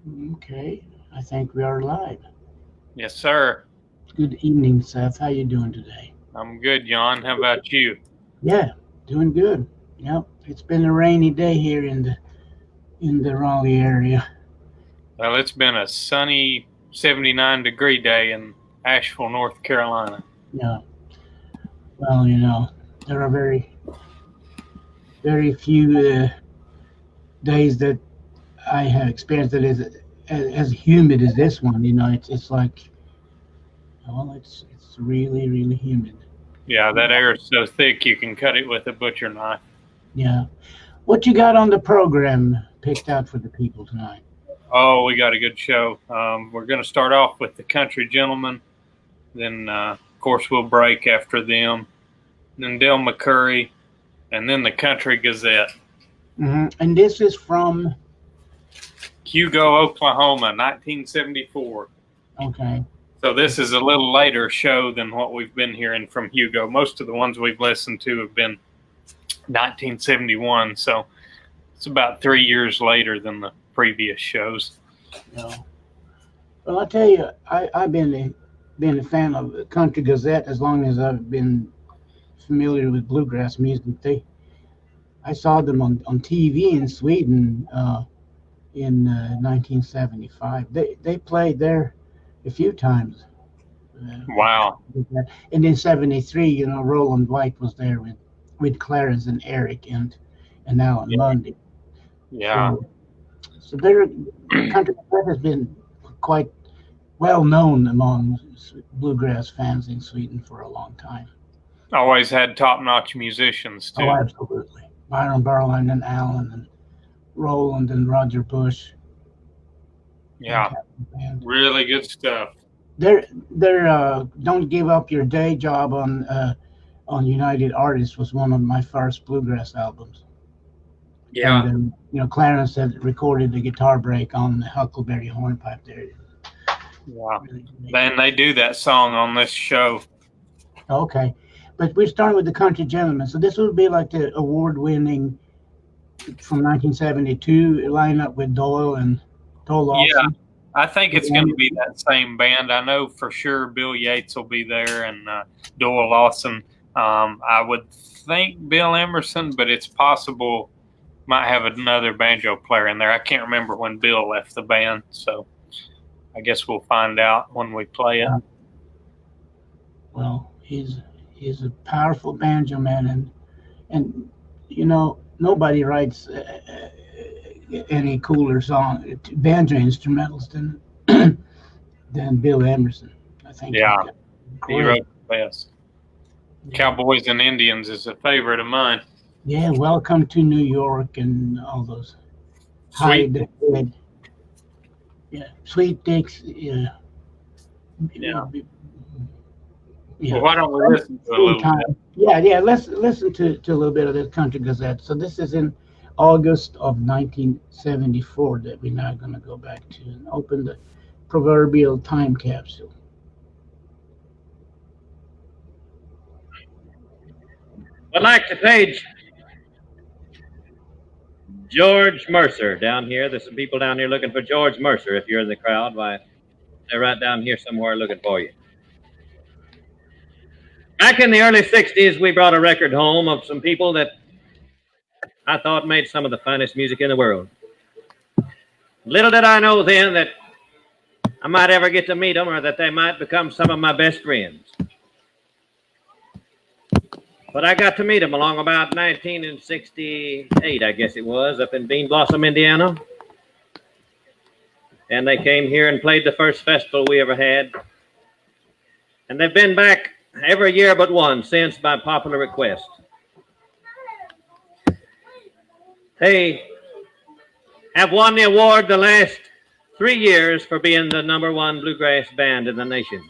Okay, I think we are live. Yes, sir. Good evening, Seth. How you doing today? I'm good, Jan. How about you? Yeah, doing good. Yep, it's been a rainy day here in the Raleigh area. Well, it's been a sunny 79-degree day in Asheville, North Carolina. Yeah, well, there are very few days that I have experienced that is as humid as this one. It's like, well, it's really humid. Yeah, that air is so thick you can cut it with a butcher knife. Yeah. What you got on the program picked out for the people tonight? Oh, we got a good show. We're going to start off with the Country Gentlemen. Then, of course, we'll break after them. Then Dale McCurry. And then the Country Gazette. And this is from. Hugo, Oklahoma, 1974. Okay. So this is a little later show than what we've been hearing from Hugo. Most of the ones we've listened to have been 1971. So it's about 3 years later than the previous shows. No. Well, I tell you, I've been a fan of the Country Gazette as long as I've been familiar with bluegrass music. I saw them on TV in Sweden in 1975. They played there a few times. Wow. And in '73, Roland White was there with Clarence and Eric and Alan Mundy. Yeah. So their Country Gazette has been quite well known among bluegrass fans in Sweden for a long time. Always had top-notch musicians too. Oh, absolutely. Byron Berlin and Alan and Roland and Roger Bush. Yeah, really good stuff. They're Don't Give Up Your Day Job on United Artists was one of my first bluegrass albums. Yeah. And Clarence had recorded the guitar break on the Huckleberry Hornpipe there. Yeah. Then they do that song on this show. Okay. But we're starting with the Country Gentlemen. So this would be like the award-winning from 1972 lineup with Doyle Lawson. Yeah, I think it's going to be that same band. I know for sure Bill Yates will be there and Doyle Lawson. I would think Bill Emerson, but it's possible might have another banjo player in there. I can't remember when Bill left the band, so I guess we'll find out when we play it. Well, he's a powerful banjo man, and nobody writes any cooler banjo instrumentals than Bill Emerson. I think. Yeah, he wrote the best. Cowboys and Indians is a favorite of mine. Yeah, Welcome to New York and all those. Sweet. Yeah, Sweet Dicks. Yeah. Yeah. Well, why don't we listen to a little bit? Yeah. Let's listen to a little bit of the Country Gazette. So this is in August of 1974 that we're now going to go back to and open the proverbial time capsule. I'd like to page George Mercer down here. There's some people down here looking for George Mercer. If you're in the crowd, why, they're right down here somewhere looking for you. Back in the early 60s, we brought a record home of some people that I thought made some of the finest music in the world. Little did I know then that I might ever get to meet them or that they might become some of my best friends. But I got to meet them along about 1968, I guess it was, up in Bean Blossom, Indiana. And they came here and played the first festival we ever had. And they've been back every year but one since by popular request. They have won the award the last 3 years for being the #1 bluegrass band in the nation.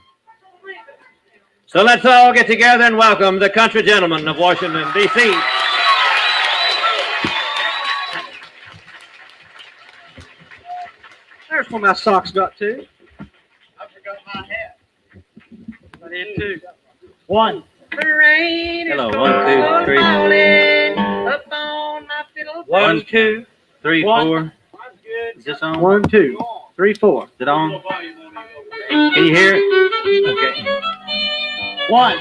So let's all get together and welcome the Country Gentlemen of Washington, D.C. There's where my socks got to. I forgot my hat. I did too. One. Hello, 1, 2, 3. Up on my fiddle. 1, 2, 3, 4. Is this on? 1, 2. 3, 4. Is it on? Can you hear it? Okay. 1.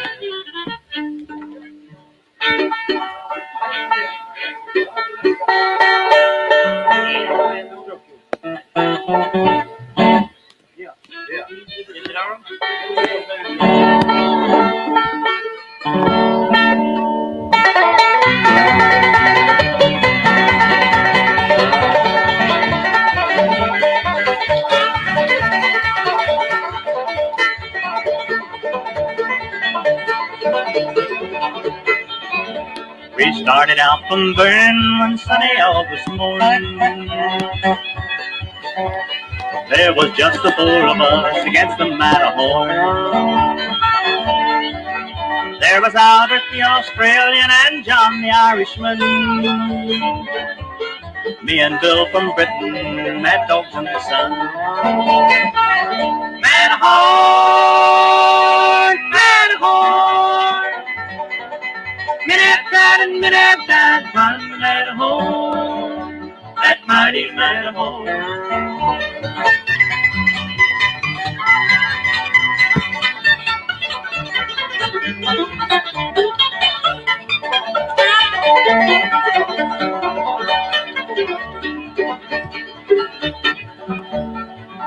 We started out from Bern one sunny August morning. There was just the 4 of us against the Matterhorn. There was Albert the Australian and John the Irishman. Me and Bill from Britain, mad dogs in the sun. Matterhorn, Matterhorn. Minute that and minute that, run Matterhorn, that mighty Matterhorn.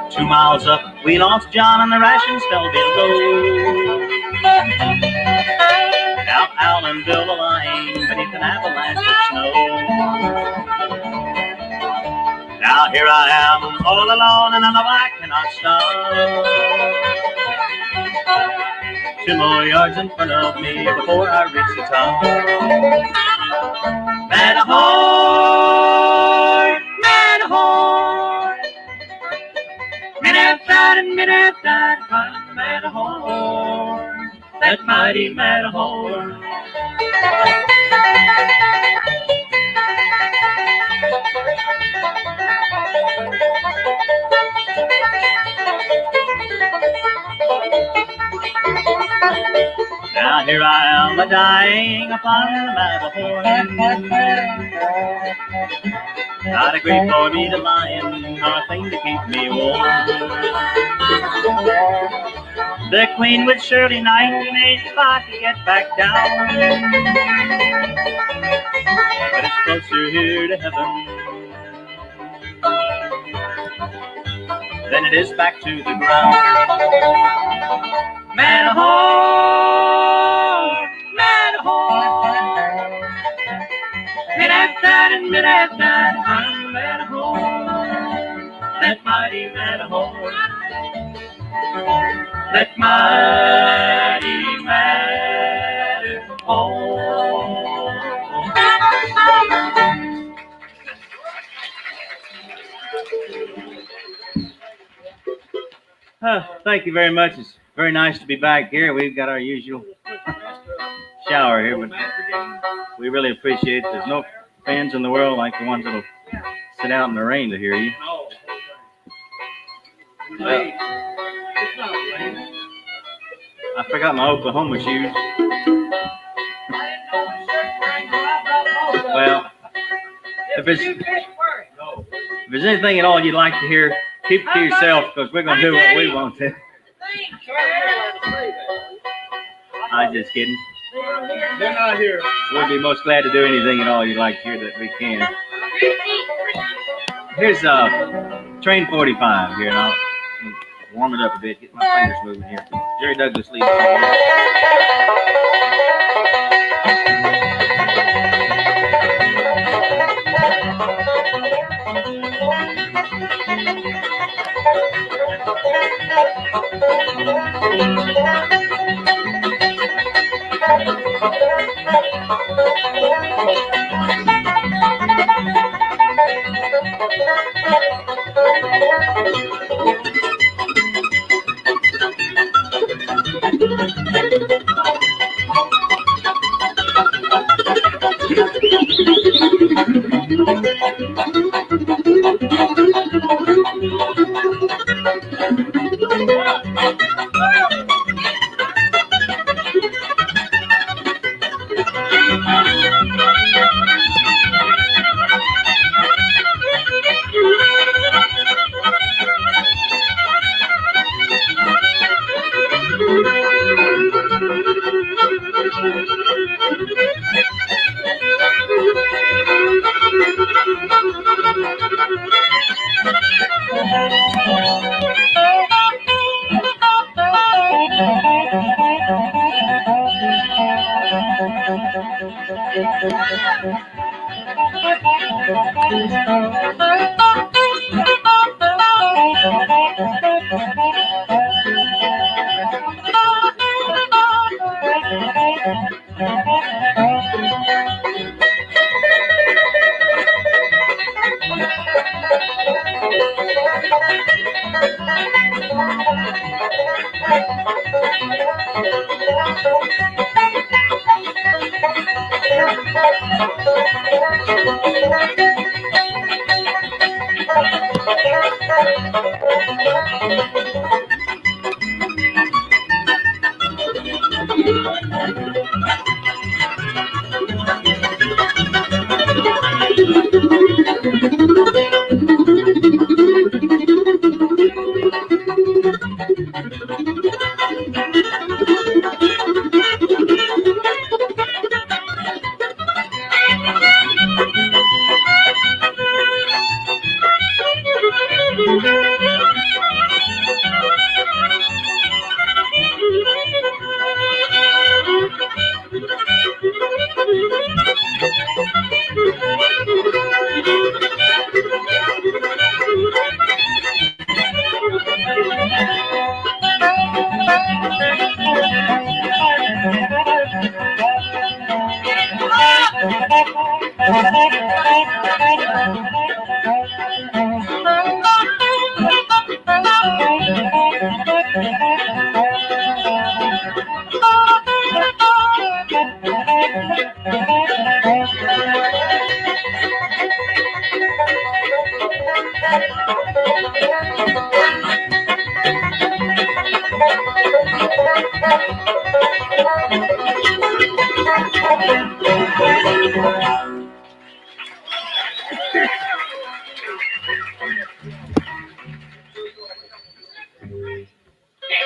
2 miles up, we lost John and the rations fell below. Now Al and Bill are lying beneath an avalanche of snow. Now here I am, all alone, and I know I cannot stop. 2 more yards in front of me before I reach the top. Matterhorn, Matterhorn. Minute that and minute that, run Matterhorn, that mighty Matterhorn. Now here I am a-dying upon the Matterhorn. Not a grief for me to lie in, nor a thing to keep me warm. The Queen would surely night if I could get back down. But it's closer here to heaven than it is back to the ground. Matterhorn, Matterhorn. Minute that and minute that, run Matterhorn, that mighty Matterhorn, that mighty Matterhorn. Thank you very much. It's very nice to be back here. We've got our usual shower here, but we really appreciate it. There's no fans in the world like the ones that'll sit out in the rain to hear you. I forgot my Oklahoma shoes. Well, if there's anything at all you'd like to hear, keep it to yourself, because we're going to do what we want to. I'm just kidding. They're not here. We'll be most glad to do anything at all you'd like to hear that we can. Here's Train 45 here, and I'll warm it up a bit, get my fingers moving here. Jerry Douglas leads.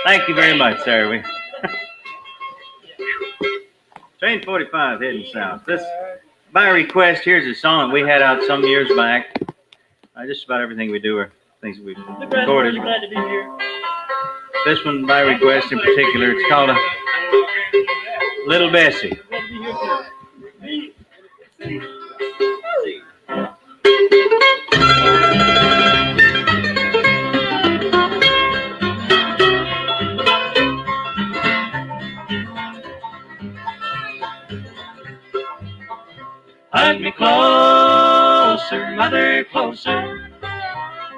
Thank you very much, sir. Train 45 heading south. This, by request, here's a song that we had out some years back. Just about everything we do are things we've recorded. Really glad to be here. This one, by request in particular, it's called Little Bessie. Hug me closer, mother, closer.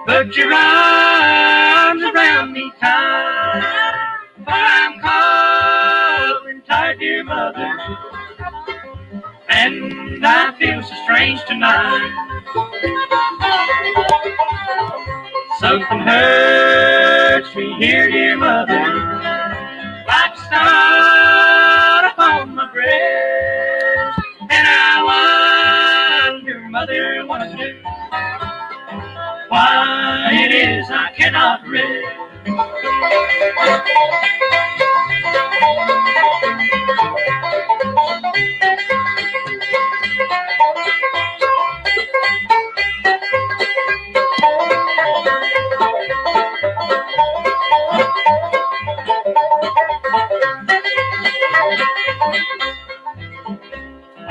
Put your arms around me tight. For I'm cold and tired, dear mother, and I feel so strange tonight. Something hurts me here, dear mother, like a start upon my breast. And I wonder, mother, what to do, why it is I cannot rest.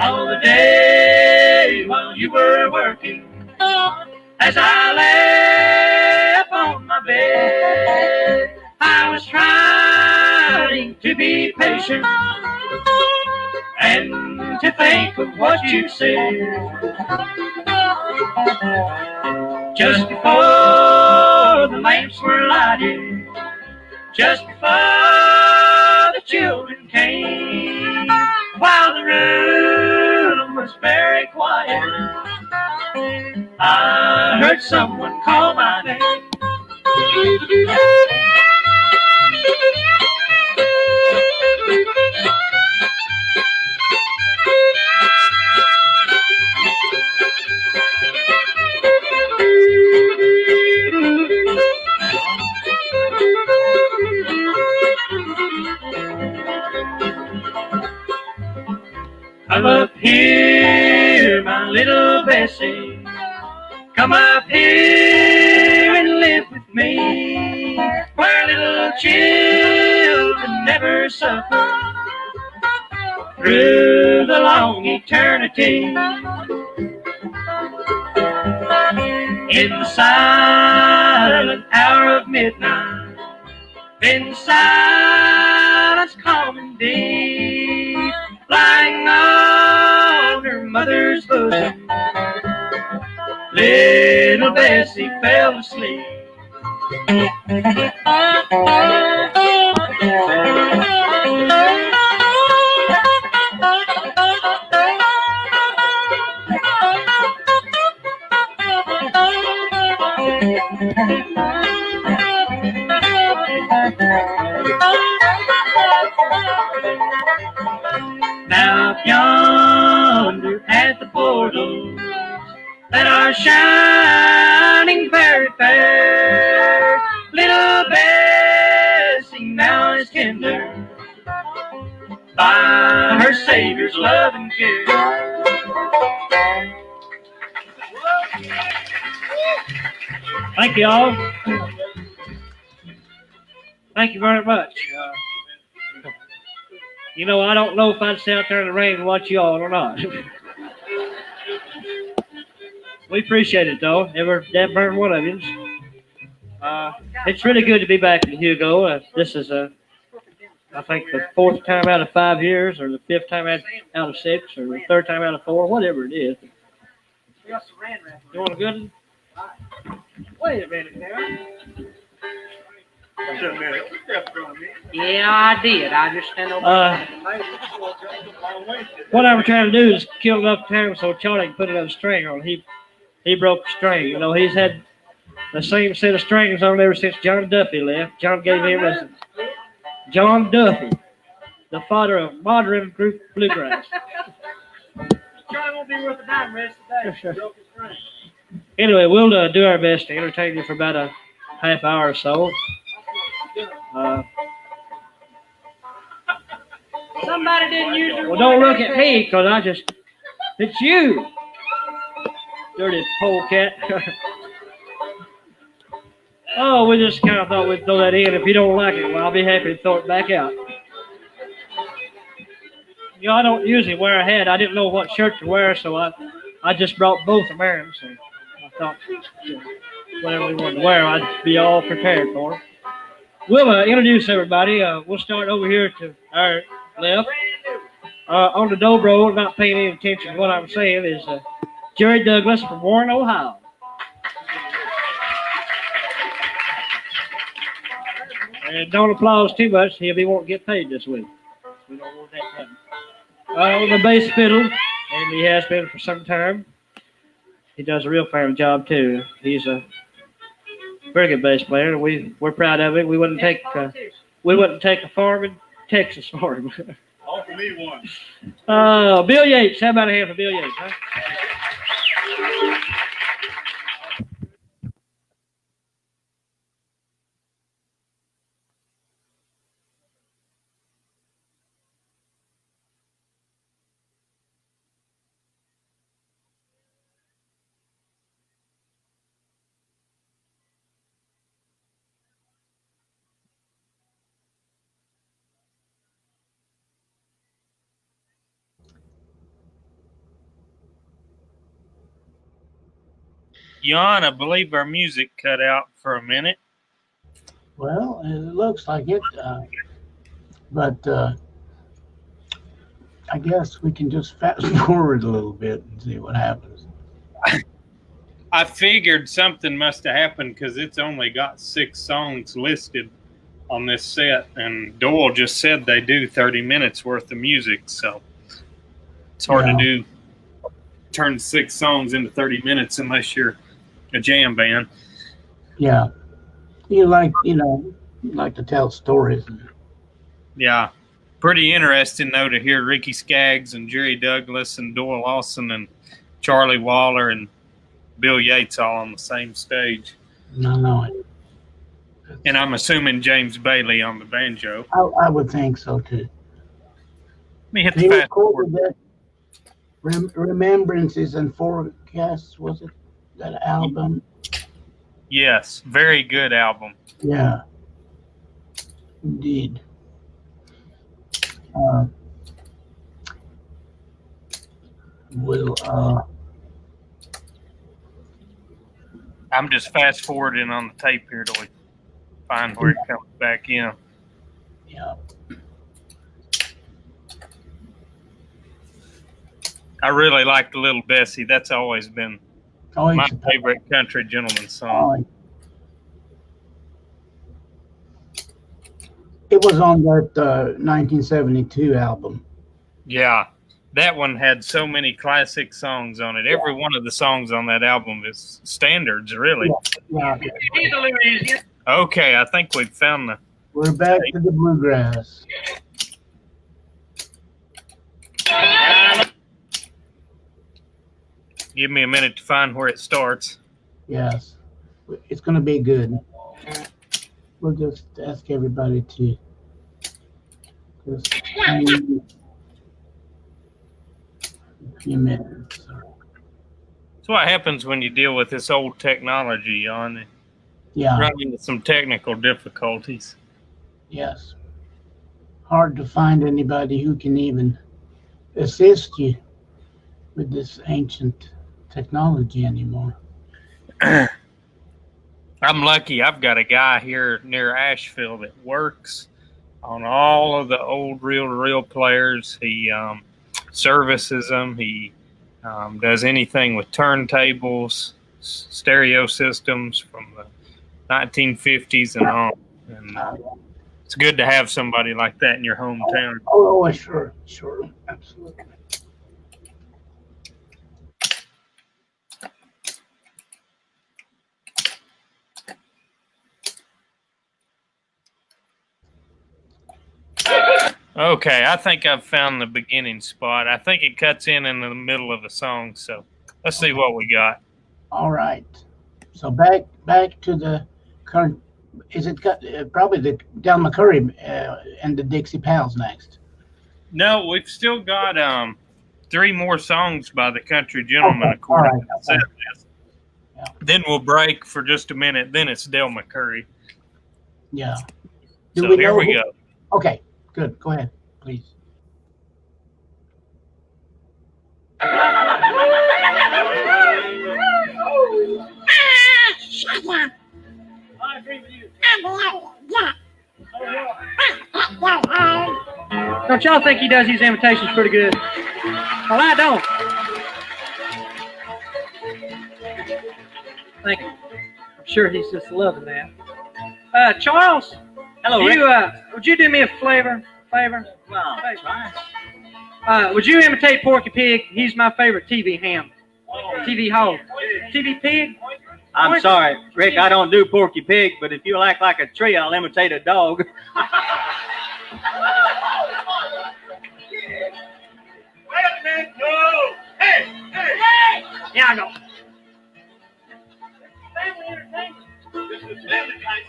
All the day while you were working, as I lay upon my bed, I was trying to be patient and to think of what you said. Just before the lamps were lighted, just before the children came, while the room was very quiet, I heard someone call my name. Come up here, my little Bessie. Come up here and live with me, where little children never suffer through the long eternity. In the silent hour of midnight, in silence calm and deep, lying on her mother's bosom, Little Bessie fell asleep. Now up yonder at the portal that are shining very fair, little Bessie now is tender by her Savior's love and care. Thank you all. Thank you very much. You know, I don't know if I'd stay out there in the rain and watch you all or not. We appreciate it, though. Every one of you. It's really good to be back in Hugo. This is, I think, the 4th time out of 5 years, or the 5th time out of 6, or the 3rd time out of 4, whatever it is. You want a good one? Wait a minute now. Yeah, I did. I just stand over. What I was trying to do is kill enough time so Charlie can put another string on. He broke the string. You know, he's had the same set of strings on ever since John Duffy left. John gave him as John Duffy, the father of modern group Bluegrass. Charlie won't be worth a dime rest today. Broke his string. Anyway, we'll do our best to entertain you for about a half hour or so. Somebody didn't use your. Well, don't look at me, because it's you, dirty polecat. Oh, we just kind of thought we'd throw that in. If you don't like it, well, I'll be happy to throw it back out. You know, I don't usually wear a hat. I didn't know what shirt to wear, so I just brought both of them. So I thought whatever we wanted to wear, I'd be all prepared for it. We'll introduce everybody. We'll start over here to our left. On the dobro, not paying any attention to what I'm saying, is Jerry Douglas from Warren, Ohio. And don't applause too much. He won't get paid this week. We don't want that to happen. On the bass fiddle, and he has been for some time. He does a real fine job too. He's a very good bass player, and we're proud of it. We wouldn't take a farm in Texas for him. Offer me one. Bill Yates. How about a hand for Bill Yates, huh? Jan, I believe our music cut out for a minute. Well, it looks like it, but I guess we can just fast forward a little bit and see what happens. I figured something must have happened because it's only got 6 songs listed on this set, and Doyle just said they do 30 minutes worth of music, so it's hard to turn 6 songs into 30 minutes unless you're a jam band. Yeah, you like to tell stories. Yeah, pretty interesting though to hear Ricky Skaggs and Jerry Douglas and Doyle Lawson and Charlie Waller and Bill Yates all on the same stage. No. And I'm assuming James Bailey on the banjo. I would think so too. Let me hit the fast forward. Remembrances and Forecasts, was it that album? Yes, very good album. Yeah, indeed. I'm just fast forwarding on the tape here till we find where it comes back in. Yeah. I really like the Little Bessie. That's always been Oh, My it's favorite country gentleman song. It was on that 1972 album. Yeah, that one had so many classic songs on it. Every one of the songs on that album is standards, really. Yeah. He's a Louisiana. Okay, I think we've found the. We're back to the bluegrass. Give me a minute to find where it starts. Yes, it's going to be good. We'll just ask everybody to just hang in a few minutes. That's what happens when you deal with this old technology, Jan. Yeah. Run into some technical difficulties. Yes. Hard to find anybody who can even assist you with this ancient technology anymore. I'm lucky. I've got a guy here near Asheville that works on all of the old reel-to-reel players. He services them. He does anything with turntables, stereo systems from the 1950s and on. And it's good to have somebody like that in your hometown. Oh, sure, absolutely. Okay, I think I've found the beginning spot. I think it cuts in the middle of the song, so let's see what we got. All right. So back to the current. Is it probably the Del McCurry and the Dixie Pals next? No, we've still got 3 more songs by the Country Gentlemen, according to the set list. Yeah. Then we'll break for just a minute. Then it's Del McCurry. Yeah. So here we go. Okay, good. Go ahead, please. I agree with you. Don't y'all think he does these imitations pretty good? Well, I don't. Thank you. I'm sure he's just loving that. Charles. Hello, You, Rick. would you do me a favor? Well, Try. Would you imitate Porky Pig? He's my favorite TV ham. TV hog. TV pig? I'm sorry, Rick, I don't do Porky Pig, but if you'll act like a tree, I'll imitate a dog. Wait a minute. No. Hey. Yeah, I know. This is family night.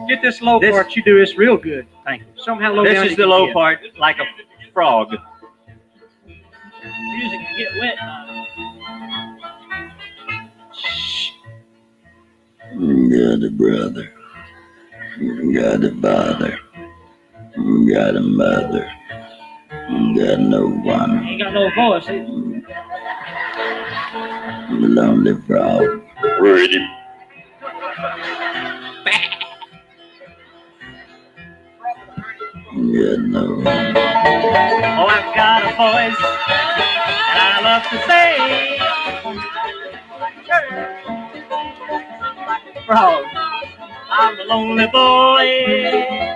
Get this low part. You do this real good. Thank you. Somehow low This down is you the can low get. part, like a frog. Music can get wet. Got a brother, got a father, got a mother, got no one. Ain't got no voice. Lonely frog, ready. Got no one. Oh, I've got a voice, and I love to say, frog, I'm a lonely boy,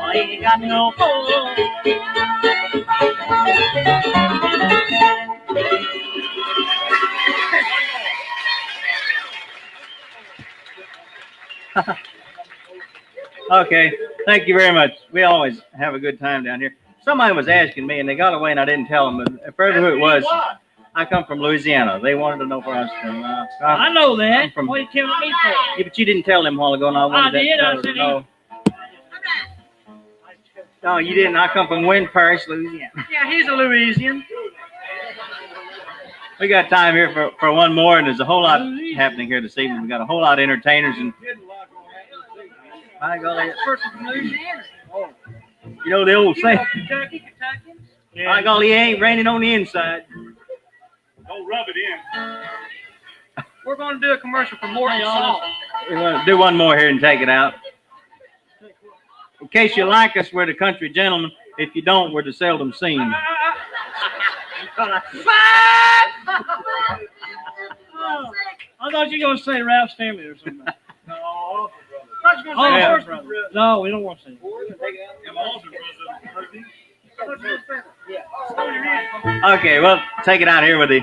I ain't got no boy. Okay, thank you very much. We always have a good time down here. Somebody was asking me, and they got away, and I didn't tell them. But further who it was, I come from Louisiana. They wanted to know where I was from. I know that. From, What are you telling me for? yeah, but you didn't tell them a while ago, and I wanted I did. to I tell her said to know. No, you didn't. I come from Wind Parish, Louisiana. Yeah, he's a Louisian. We got time here for one more, and there's a whole lot happening here this evening. We got a whole lot of entertainers, and by golly, Person from Louisiana. you know the old saying, Kentucky. by golly, it ain't raining on the inside. Don't rub it in. We're going to do a commercial for Morton Salt. We're going to do one more here and take it out. In case you like us, we're the Country Gentlemen. If you don't, we're the seldom seen. I thought you were going to say Ralph's family or something. No, Olsen I thought you were going to say brothers. Horseman Brothers. No, we don't want to say Them Olsen brothers. Okay, well, take it out here with the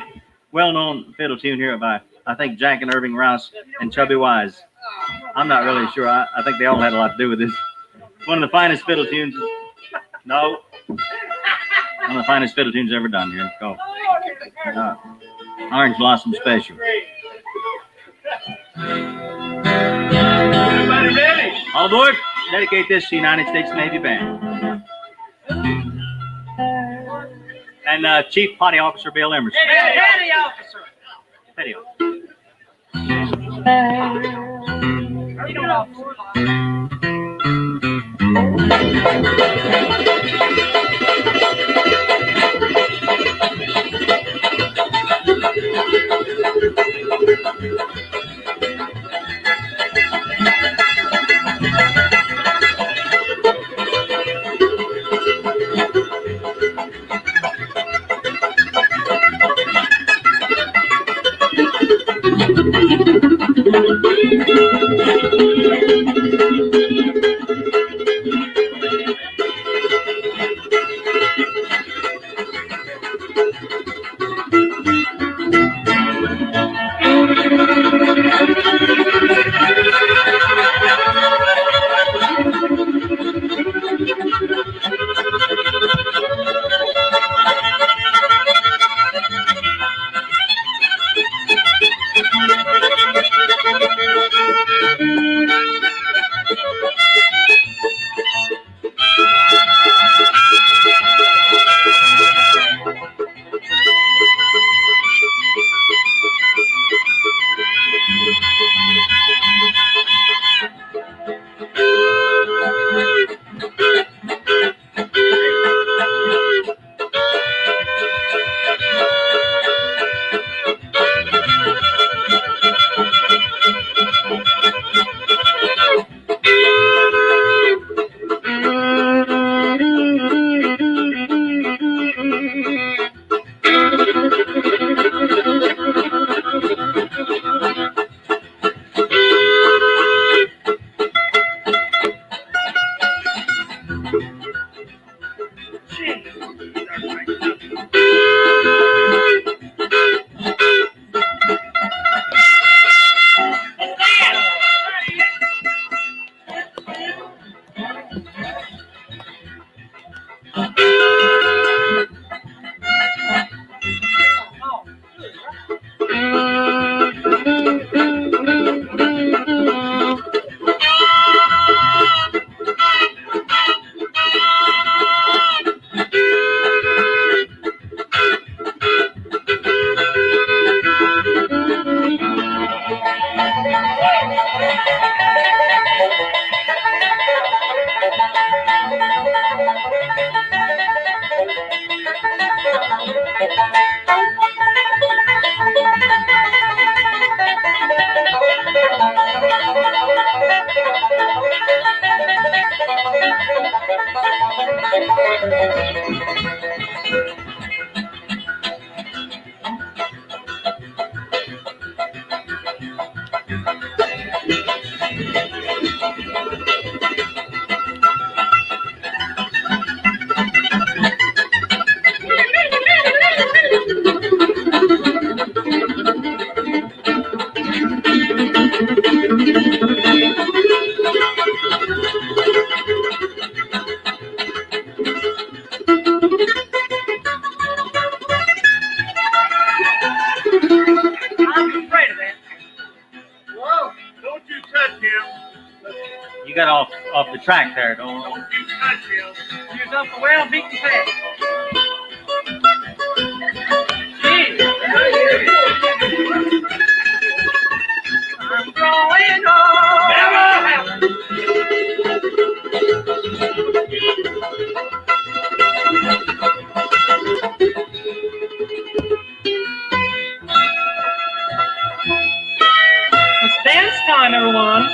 well-known fiddle tune here by, I think, Jack and Irving Rouse and Chubby Wise. I'm not really sure. I think they all had a lot to do with this. One of the finest fiddle tunes. No. One of the finest fiddle tunes ever done here. Go. Orange Blossom Special. Everybody ready? All aboard. Dedicate this to United States Navy Band. And Chief Petty Officer Bill Emerson. Petty officer. Petty Officer. Petty officer. You got off the track there, don't you? Don't you touch him. She was up the well, beat the fast. I'm growing old. Never happen. It's dance time, everyone.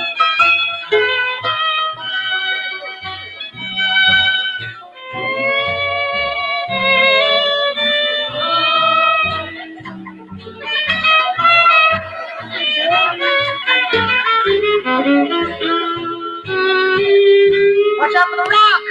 Watch out for the rock.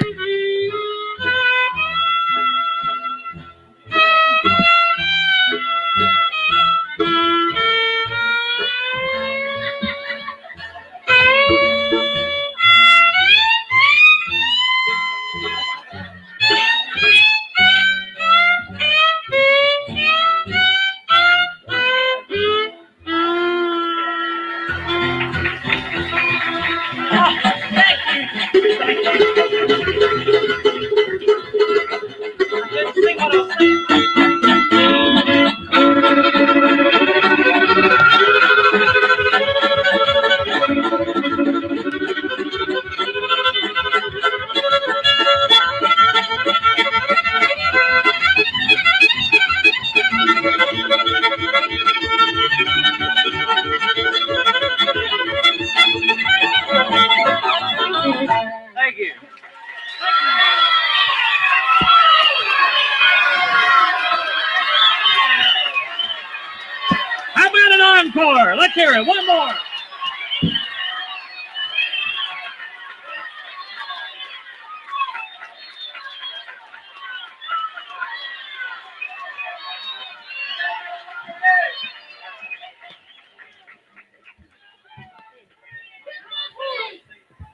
Thank you. How about an encore? Let's hear it. One more.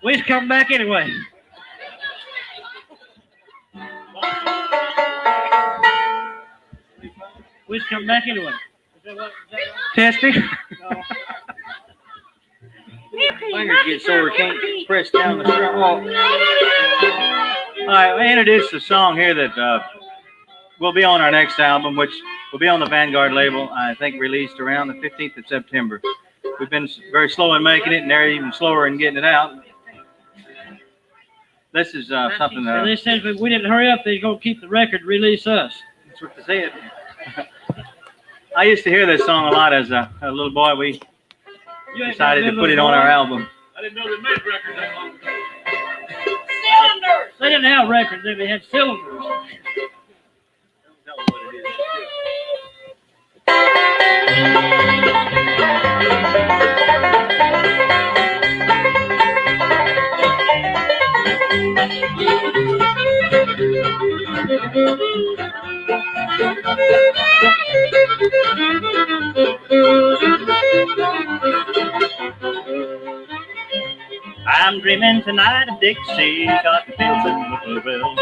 We just come back anyway. We just come back anyway. Testing. Fingers get sore, can't press down the string. Oh. All right, we introduced a song here that will be on our next album, which will be on the Vanguard label, I think released around the 15th of September. We've been very slow in making it, and they're even slower in getting it out. This is something that... They said if we didn't hurry up, they're going to keep the record, release us. That's what they said. I used to hear this song a lot as a little boy. We decided to put it on our album. I didn't know they made records that long ago. Cylinders! They didn't have records, they had cylinders. I'm dreaming tonight of Dixie, cotton fields and Whippoorwill,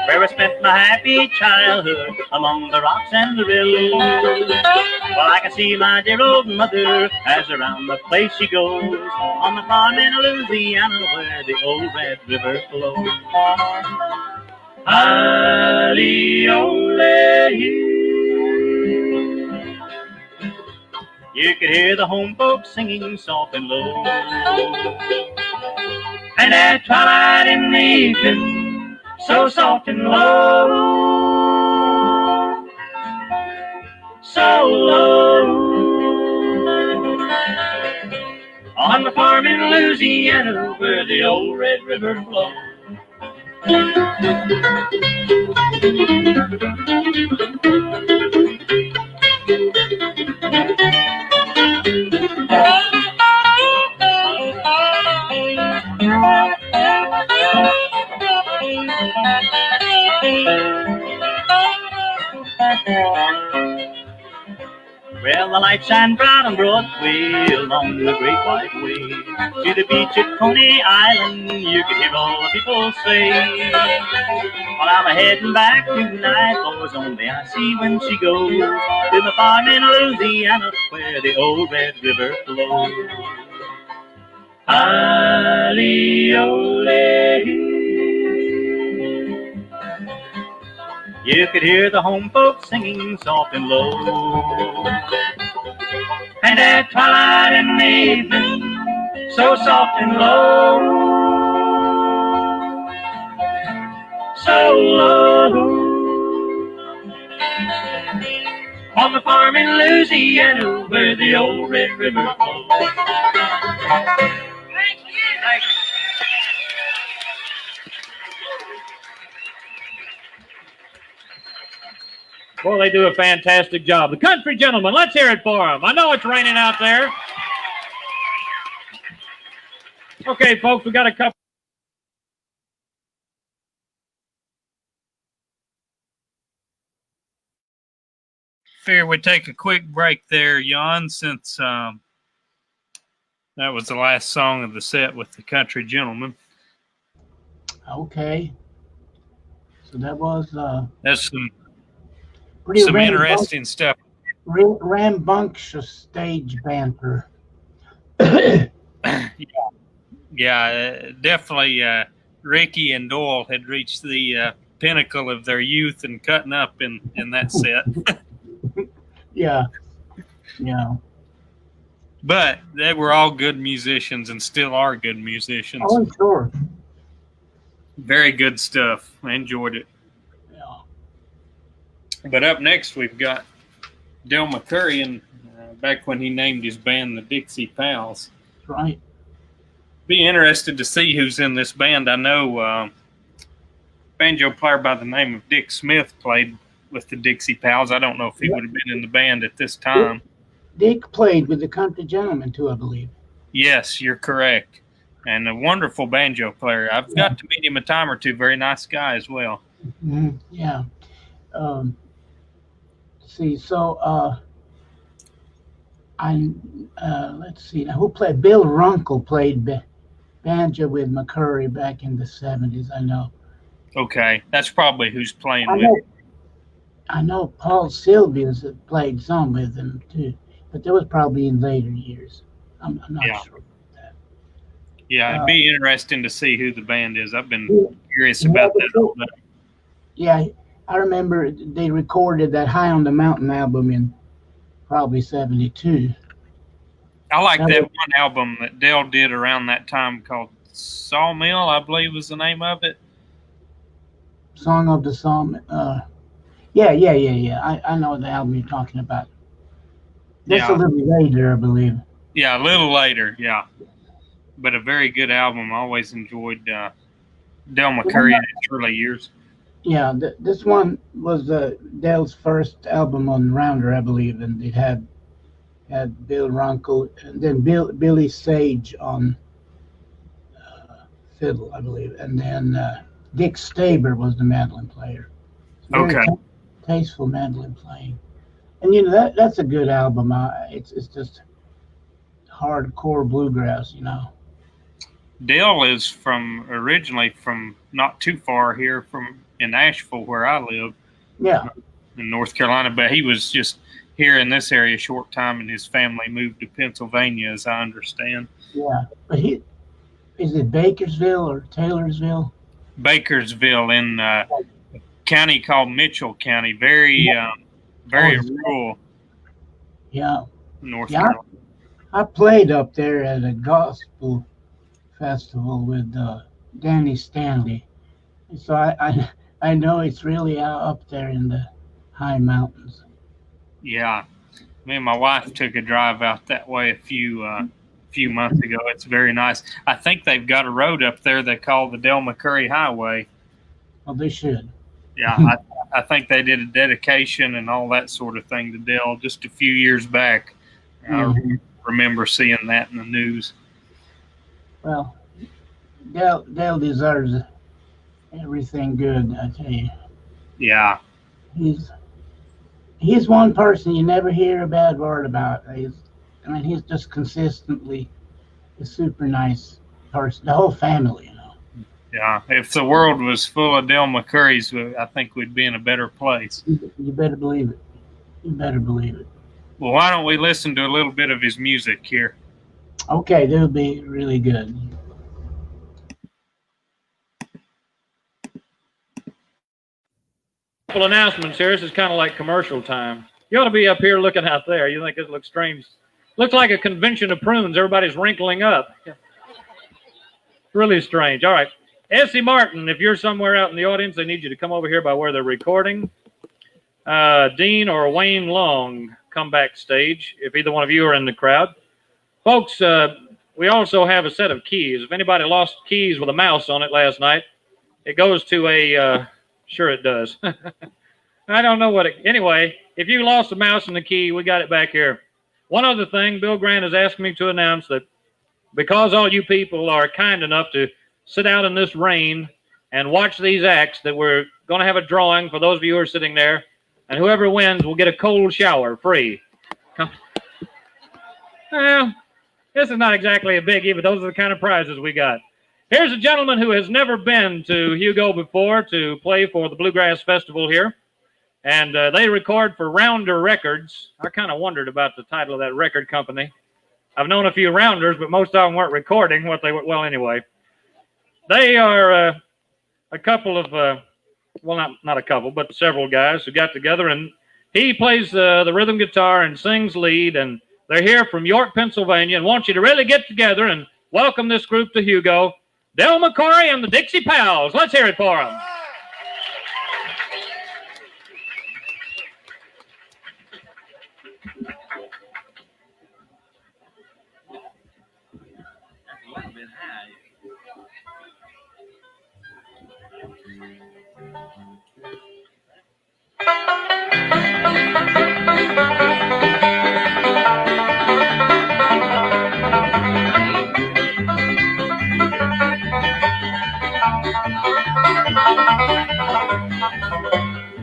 where I spent my happy childhood among the rocks and the rills. Well, I can see my dear old mother as around the place she goes, on the farm in Louisiana where the old Red River flows. Halley-ole-hee. You could hear the home folks singing soft and low. And at twilight in the evening, so soft and low, so low, on the farm in Louisiana where the old Red River flows. Well, the lights shine bright on Broadway along the Great White Way. To the beach at Coney Island, you can hear all the people say, well, I'm a-heading back tonight, boys, only I see when she goes to the farm in Louisiana where the old Red River flows. Halley-ole-hee. You could hear the home folks singing soft and low. And at twilight in the evening, so soft and low, so low, on the farm in Louisiana where the old Red River flows. Thank you. Well, they do a fantastic job. The Country Gentlemen, let's hear it for them. I know it's raining out there. Okay, folks, we got a couple. Figure we take a quick break there, Jan, since that was the last song of the set with the Country Gentleman. Okay. So that was That's some pretty interesting stuff. rambunctious stage banter. Yeah, definitely. Ricky and Doyle had reached the pinnacle of their youth and cutting up in that set. Yeah. But they were all good musicians and still are good musicians. Oh, sure. Very good stuff. I enjoyed it. Yeah. But up next, we've got Del McCurry, and back when he named his band the Dixie Pals. That's right. Be interested to see who's in this band. I know banjo player by the name of Dick Smith played with the Dixie Pals. I don't know if he would have been in the band at this time. Dick played with the Country Gentleman too, I believe. Yes, you're correct. And a wonderful banjo player. I've got to meet him a time or two. Very nice guy as well. Mm-hmm. Yeah. See, so let's see now, who played? Bill Runkle played banjo with McCurry back in the 70s. I know. Okay, that's probably who's playing with him. I know Paul Sylvius had played some with him too, but that was probably in later years. I'm not sure. Yeah, it'd be interesting to see who the band is. I've been curious about that all day. Yeah, I remember they recorded that High on the Mountain album in probably 72. I like that one album that Dell did around that time called Sawmill, I believe was the name of it. Song of the Sawmill. Yeah. I know the album you're talking about. That's a little later, I believe. Yeah, a little later, yeah. But a very good album. I always enjoyed Del McCurry in his early years. Yeah, this one was Dell's first album on Rounder, I believe, and it had Bill Runkle and then Billy Sage on fiddle, I believe, and then Dick Staber was the mandolin player. Very tasteful mandolin playing, and that's a good album. It's just hardcore bluegrass, Dale is originally from not too far here in Asheville, where I live. Yeah. In North Carolina, but he was just here in this area a short time, and his family moved to Pennsylvania, as I understand. Yeah, but is it Bakersville or Taylorsville? Bakersville in a county called Mitchell County, very rural. Yeah. North Carolina. I played up there at a gospel festival with Danny Stanley, so I know it's really up there in the high mountains. Yeah, me and my wife took a drive out that way a few months ago. It's very nice. I think they've got a road up there they call the Del McCurry Highway. Oh, they should. Yeah, I think they did a dedication and all that sort of thing to Del just a few years back. I remember seeing that in the news. Well, Del deserves everything good, I tell you. Yeah. He's one person you never hear a bad word about. He's just consistently a super nice person. The whole family, Yeah, if the world was full of Del McCurrys, I think we'd be in a better place. You better believe it. You better believe it. Well, why don't we listen to a little bit of his music here? Okay, that'll be really good. Couple announcements here. This is kind of like commercial time. You ought to be up here looking out there. You think this looks strange? Looks like a convention of prunes. Everybody's wrinkling up. Really strange. All right. Essie Martin, if you're somewhere out in the audience, they need you to come over here by where they're recording. Dean or Wayne Long, come backstage if either one of you are in the crowd. Folks, we also have a set of keys. If anybody lost keys with a mouse on it last night, it goes to a, sure it does. I don't know anyway, if you lost the mouse and the key, we got it back here. One other thing, Bill Grant has asked me to announce that because all you people are kind enough to sit out in this rain and watch these acts, that we're going to have a drawing for those of you who are sitting there, and whoever wins will get a cold shower free. Well, this is not exactly a biggie, but those are the kind of prizes we got. Here's a gentleman who has never been to Hugo before to play for the Bluegrass Festival here, and they record for Rounder Records. I kind of wondered about the title of that record company. I've known a few Rounders, but most of them weren't recording what they were. Well, anyway, they are a couple of, well, not a couple, but several guys who got together, and he plays the rhythm guitar and sings lead, and they're here from York, Pennsylvania, and want you to really get together and welcome this group to Hugo. Del McCoury and the Dixie Pals. Let's hear it for them.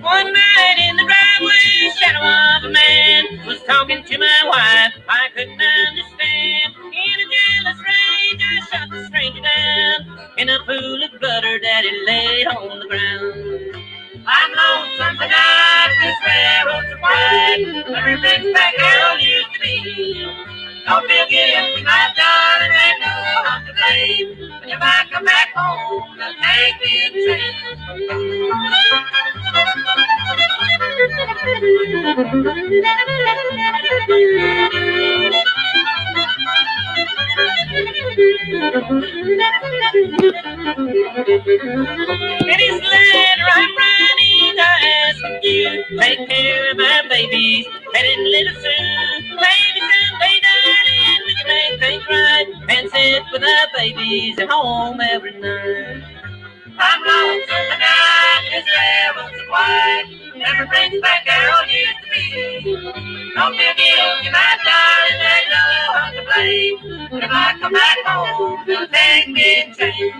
One night in the driveway, shadow of a man was talking to my wife. I couldn't understand. In a jealous rage, I shot the stranger down in a pool of butter that he laid on the ground. I'm lonesome tonight, this railroad's a wide. Everything's back how it used to be. Don't feel guilty, my darling, ain't no one to blame. But if I come back home, they'll take me in chains. In his letter I'm writing, I ask you to take care of my babies, heading little soon. Maybe someday, darling, we can make things right and sit with our babies at home every night. I'm lonesome tonight, this railroad's quiet. Everything's back how it used to be. Don't feel guilty, my darling, ain't no one to blame. But if I come back home, they'll take me in chains.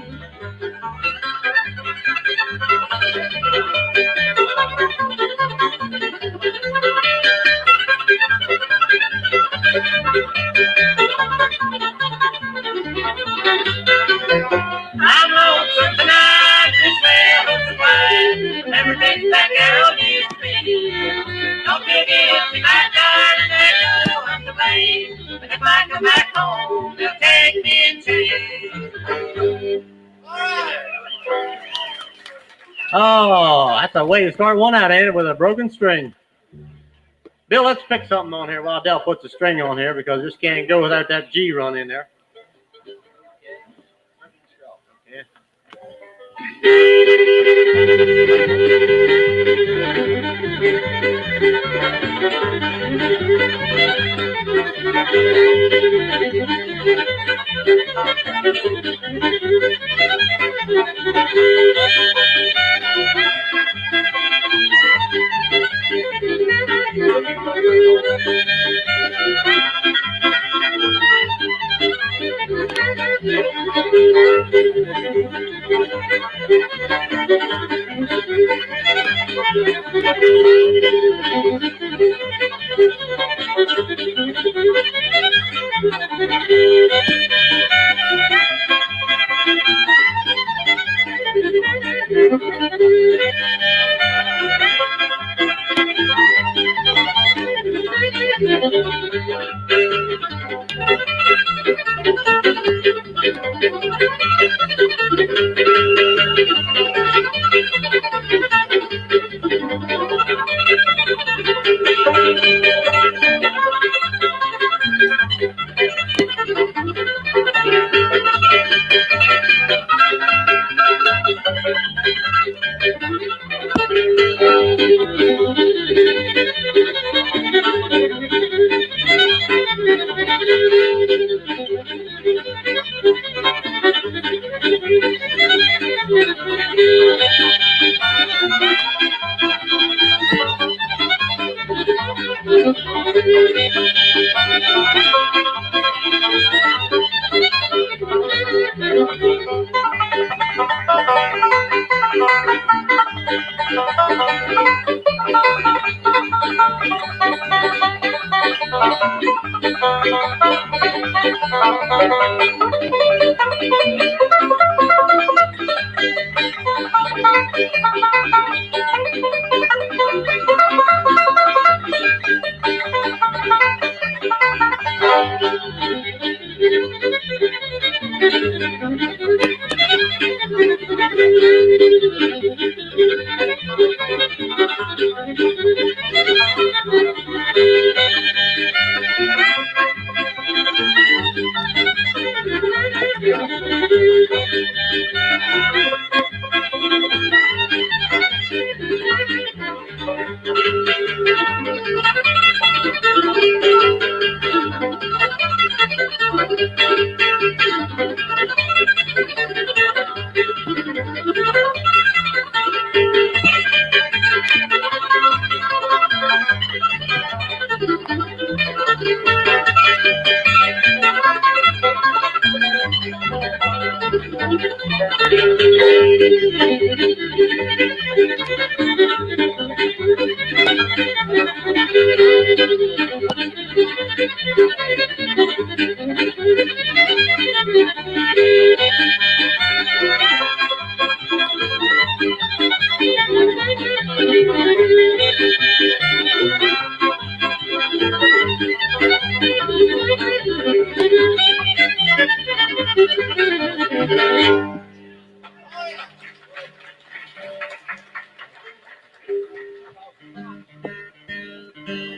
I'm lonesome tonight, this railroad's quiet. Everything's back how it used to be. Don't feel guilty, my darling, ain't no one to blame. But if I come back home, they'll take me in chains. Oh, that's a way to start one out, ain't it, with a broken string. Bill, let's pick something on here while Del puts the string on here, because this can't go without that G run in there. Yeah.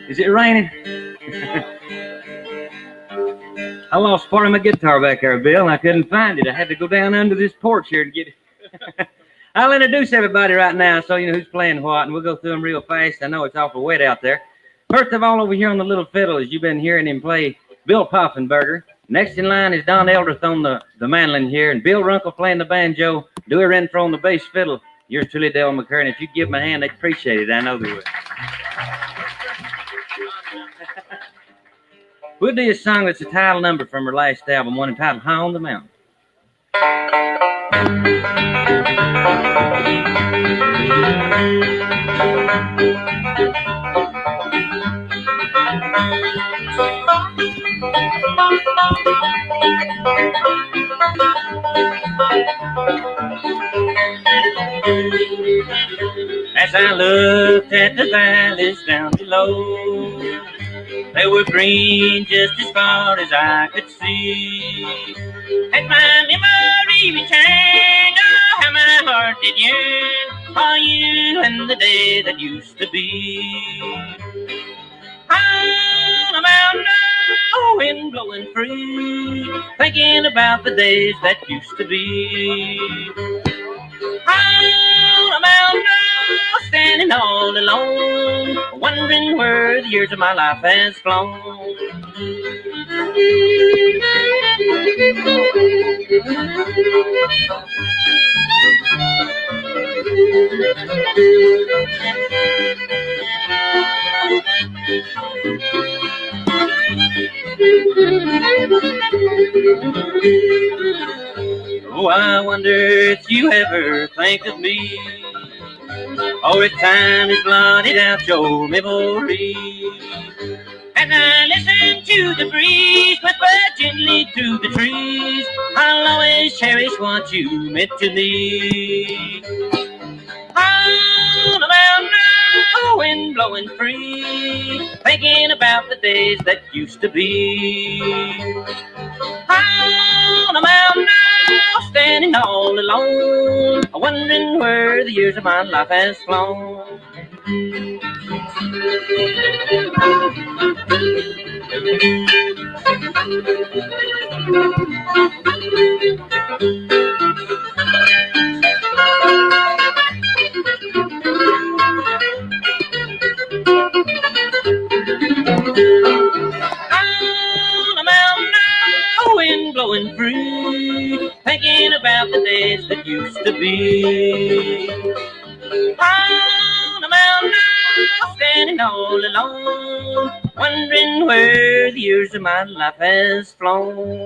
Is it raining? I lost part of my guitar back there, Bill, and I couldn't find it. I had to go down under this porch here to get it. I'll introduce everybody right now so you know who's playing what, and we'll go through them real fast. I know it's awful wet out there. First of all, over here on the little fiddle, as you've been hearing him play, Bill Poffenberger. Next in line is Don Eldrith on the mandolin here, and Bill Runkle playing the banjo, Dewey Renfro on the bass fiddle. Yours truly, Dale McCurry. If you give them a hand, they'd appreciate it. I know they would. We'll do a song that's a title number from her last album, one entitled High on the Mountain. As I looked at the valleys down below, they were green just as far as I could see. As my memory returned, oh, how my heart did yearn for you and the day that used to be. On a mountain, oh, wind blowing free, thinking about the days that used to be. On a mountain, oh, standing all alone, wondering where the years of my life has flown. Oh, I wonder if you ever think of me, or if time has blotted out your memory. As I listen to the breeze whisper gently through the trees, I'll always cherish what you meant to me. On a mountain, oh, wind blowing free, thinking about the days that used to be. On a mountain, oh, standing all alone, wondering where the years of my life has flown. On a mountain, oh, wind blowing free, thinking about the days that used to be. On a mountain, oh, standing all alone, wondering where the years of my life has flown.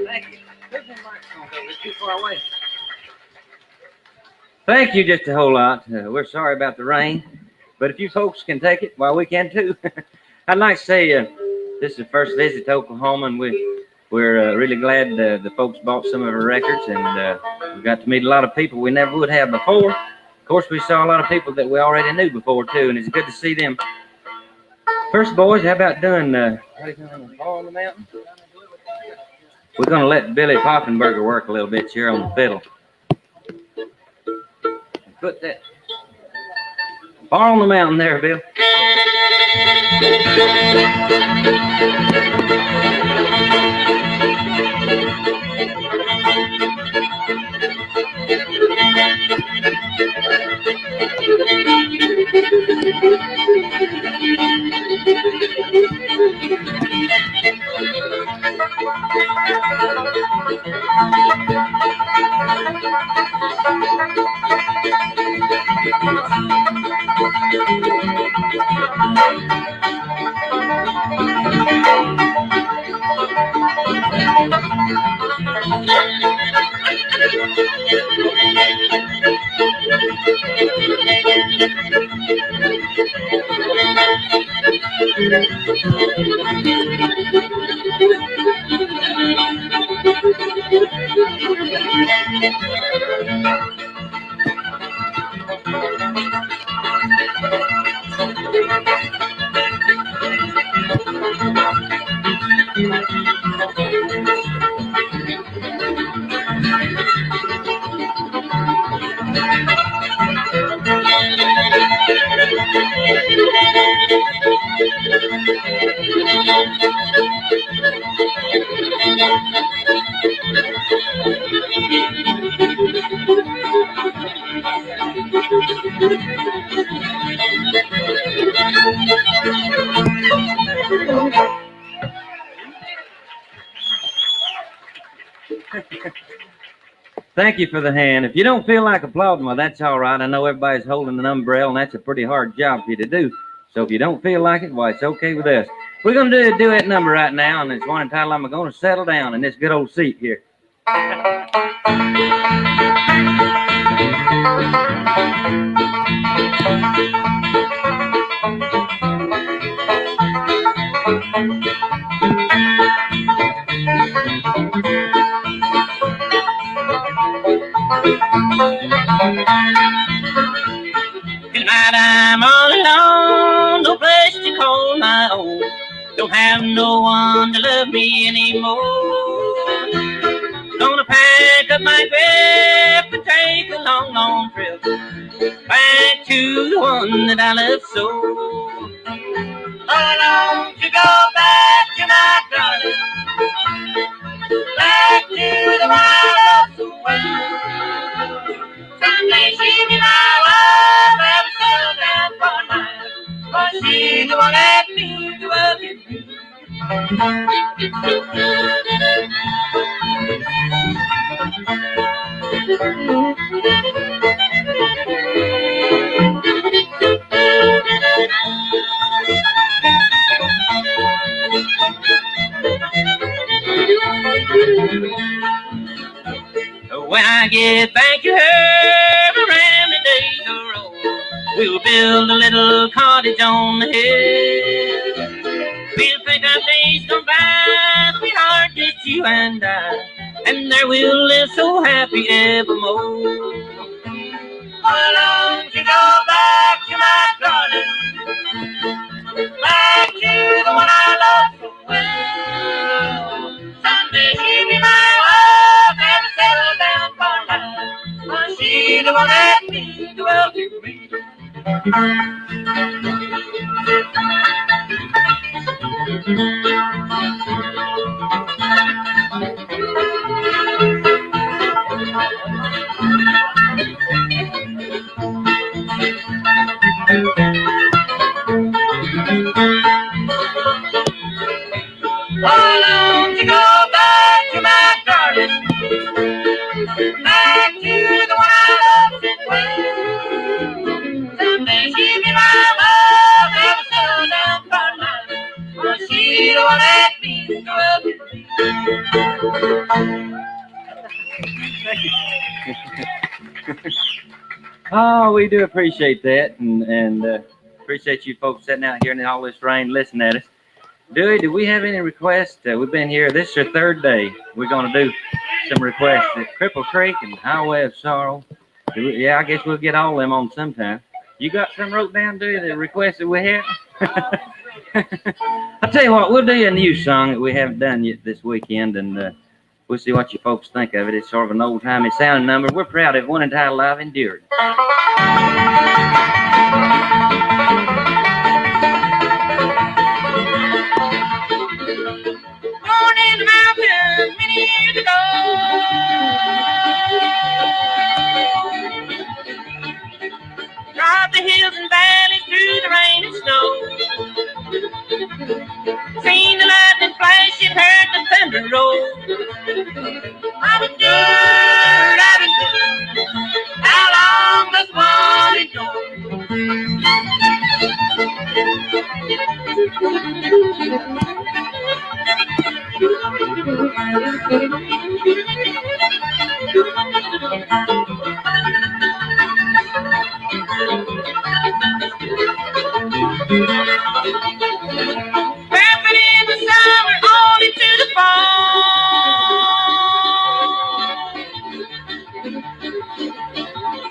Thank you. It's too far away. Thank you just a whole lot. We're sorry about the rain, but if you folks can take it, well, we can too. I'd like to say This is the first visit to Oklahoma, and we're really glad the folks bought some of our records, and we got to meet a lot of people we never would have before. Of course, we saw a lot of people that we already knew before, too, and it's good to see them. First, boys, how about doing Ball on the Mountain? We're going to let Billy Poffenberger work a little bit here on the fiddle. Put that Ball on the Mountain there, Bill. Thank you for the hand. If you don't feel like applauding, well, that's all right. I know everybody's holding an umbrella, and that's a pretty hard job for you to do. So if you don't feel like it, well, it's okay with us. We're going to do a duet number right now, and it's one entitled, I'm Going to Settle Down in This Good Old Seat here. Tonight I'm all alone, no place to call my own. Don't have no one to love me anymore. Gonna pack up my grip and take a long, long trip back to the one that I love so. How long to go back to my darling, back to the one I love so well. Someday she'll be my wife, I'll settle down for life, but she's the one that needs to work it through. When I get back to her, around the days are old, we'll build a little cottage on the hill. We'll think our days gone by, sweetheart, just you and I, and there we'll live so happy evermore. How long to go back to my darling, back to the one I love so well. Someday she'll be my wife and settle down for life, but she's the one that needs to welcome me. How long to go back to my darling, back to the one I love so well. Someday she'll be my love, never settle down for life, but she's the one that means to love me. Oh, we do appreciate that, and appreciate you folks sitting out here in all this rain listening at us. Dewey, do we have any requests? We've been here. This is your third day. We're going to do some requests at Cripple Creek and Highway of Sorrow. Yeah, I guess we'll get all of them on sometime. You got some wrote down, Dewey, the requests that we have? I'll tell you what, we'll do a new song that we haven't done yet this weekend, and we'll see what you folks think of it. It's sort of an old-timey sounding number. We're proud of one entitled I've Endured. Born in the mountains many years ago. Drive the hills and valleys through the rain and snow. Seen the lightning flash and heard the thunder roll. I've endured, I've endured. How long does one endure? Barefoot in the summer, all into the fall.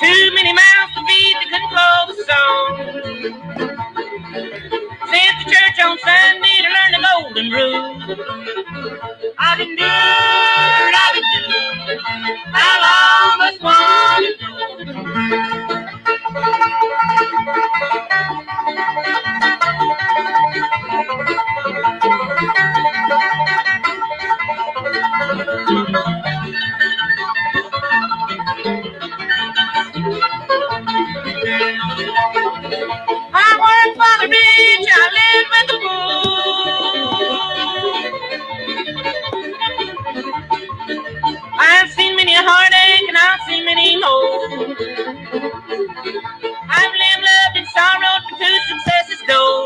Too many mouths to feed, they couldn't close the song. Sent to church on Sunday to learn the golden rule. I've endured, I've endured. How long must one endure? I work for the rich, I live with the poor. I've seen many a heartache and I've seen many more. I've lived, loved, and sorrowed for two successes door.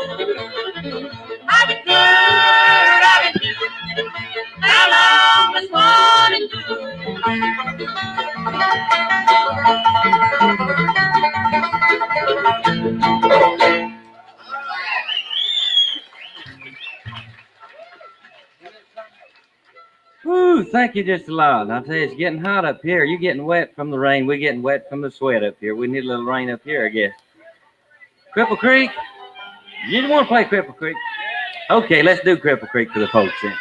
I've endured, I've endured. How long must one endure? Whew, thank you just a lot. I'll tell you, it's getting hot up here. You're getting wet from the rain. We're getting wet from the sweat up here. We need a little rain up here, I guess. Cripple Creek? You didn't want to play Cripple Creek? Okay, let's do Cripple Creek for the folks then.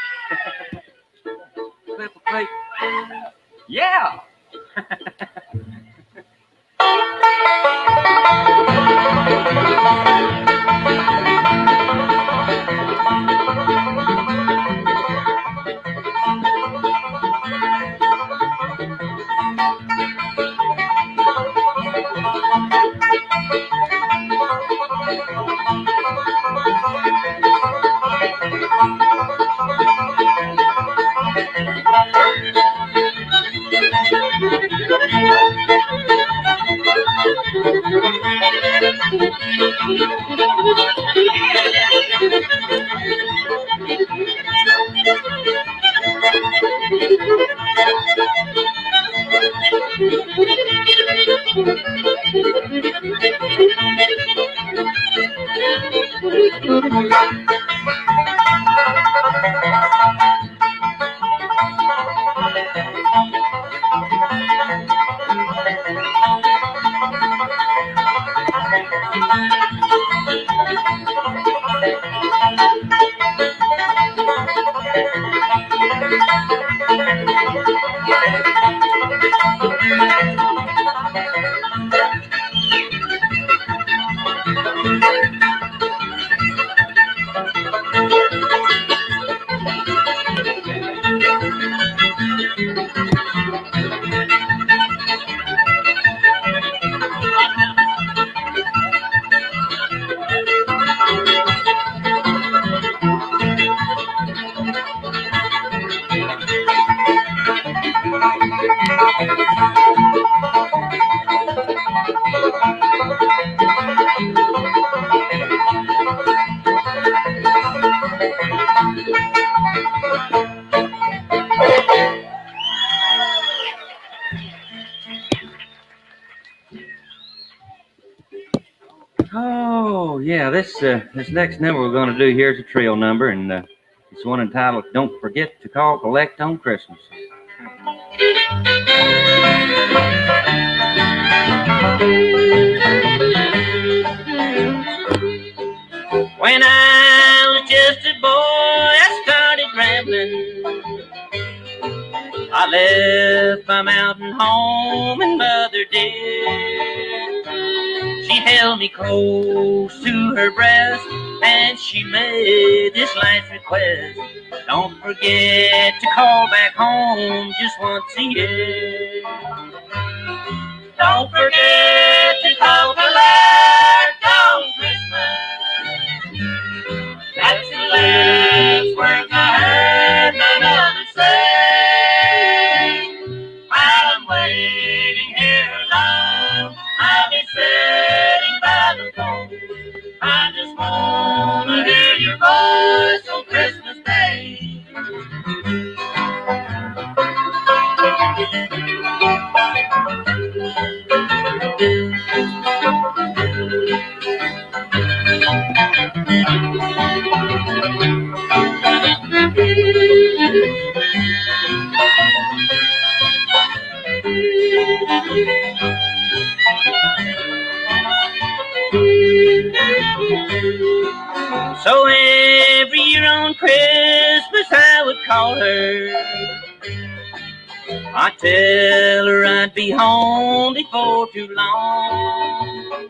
Cripple Creek. Yeah! Now this next number we're going to do here is a trio number, and it's one entitled "Don't Forget to Call Collect on Christmas." When I was just a boy, I started rambling. I left my mountain home and mother did. She held me close to her breast and she made this last request. Don't forget to call back home just once a year. Don't forget to call collect on Christmas. That's the last words I heard my mother say. While I'm waiting here alone, I'll be sitting by the phone. I just wanna hear your voice on Christmas Day. So every year on Christmas I would call her. I'd tell her I'd be home before too long.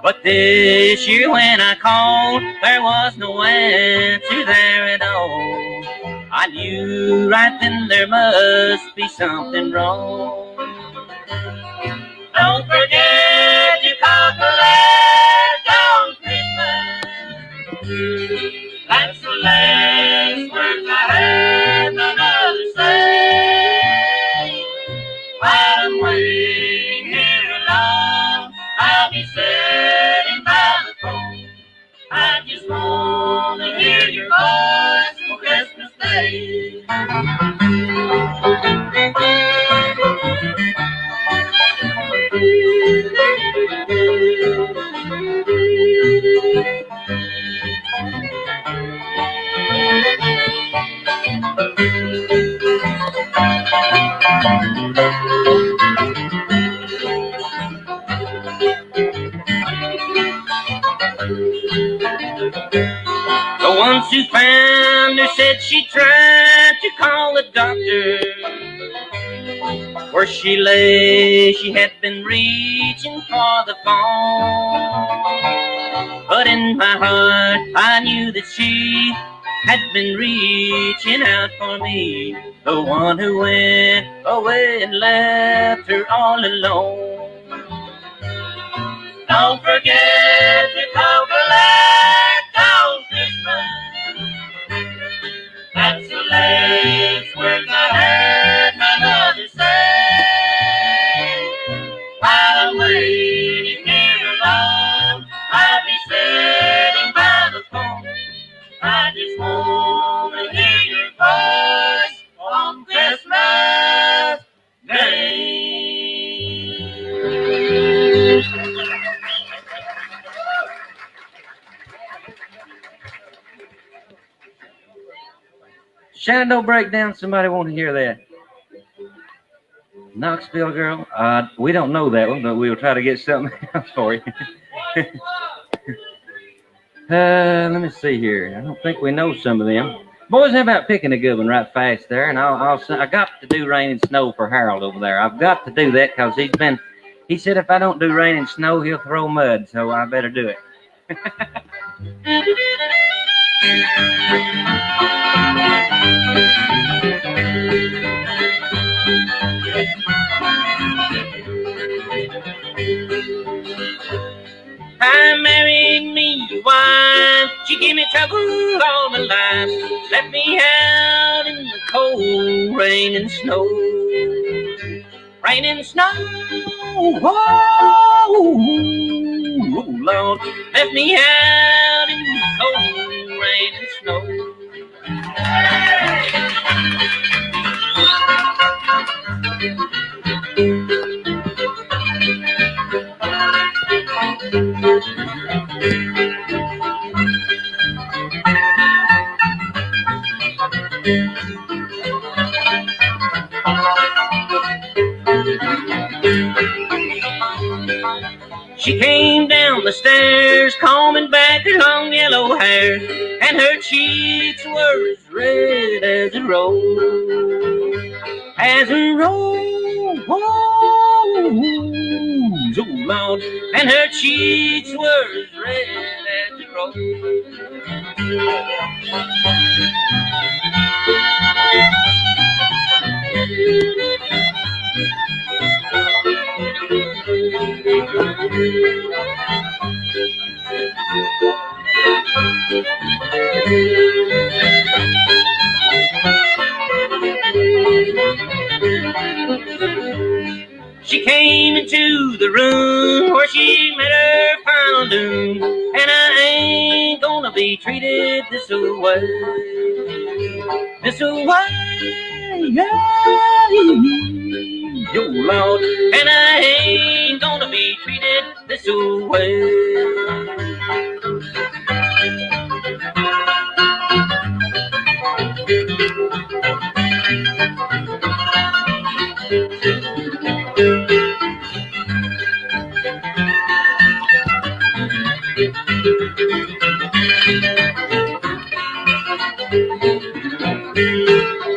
But this year when I called, there was no answer there at all. I knew right then there must be something wrong. Don't forget to call collect on Christmas. That's the last words I heard my mother say. While I'm waiting here alone, I'll be sitting by the phone. I just want to hear your voice on Christmas Day. The ones who found her said she tried to call the doctor. Where she lay, she had been reaching for the phone. But in my heart, I knew that she had been reaching out for me. The one who went away and left her all alone. Don't forget to call collect on Christmas. That's the last words I heard my mother say. While I'm waiting here alone, I'll be sitting by the phone. I just want to hear your voice on Christmas Day. Shenandoah breakdown. Somebody want to hear that? Knoxville Girl. We don't know that one, but we'll try to get something else for you. Let me see here. I don't think we know some of them. Boys, how about picking a good one right fast there? And I got to do Rain and Snow for Harold over there. I've got to do that because he said if I don't do Rain and Snow, he'll throw mud. So I better do it. I married me a wife, she gave me trouble all my life. Left me out in the cold rain and snow. Rain and snow, oh Lord. Left me out in the cold rain and snow. She came down the stairs, combing back her long yellow hair, and her cheeks were as red as a rose. As a rose, oh Lord, and her cheeks were as red as a rose. She came into the room where she met her final doom, and I ain't gonna be treated this way. This way, yo Lord, and I ain't gonna be treated this way.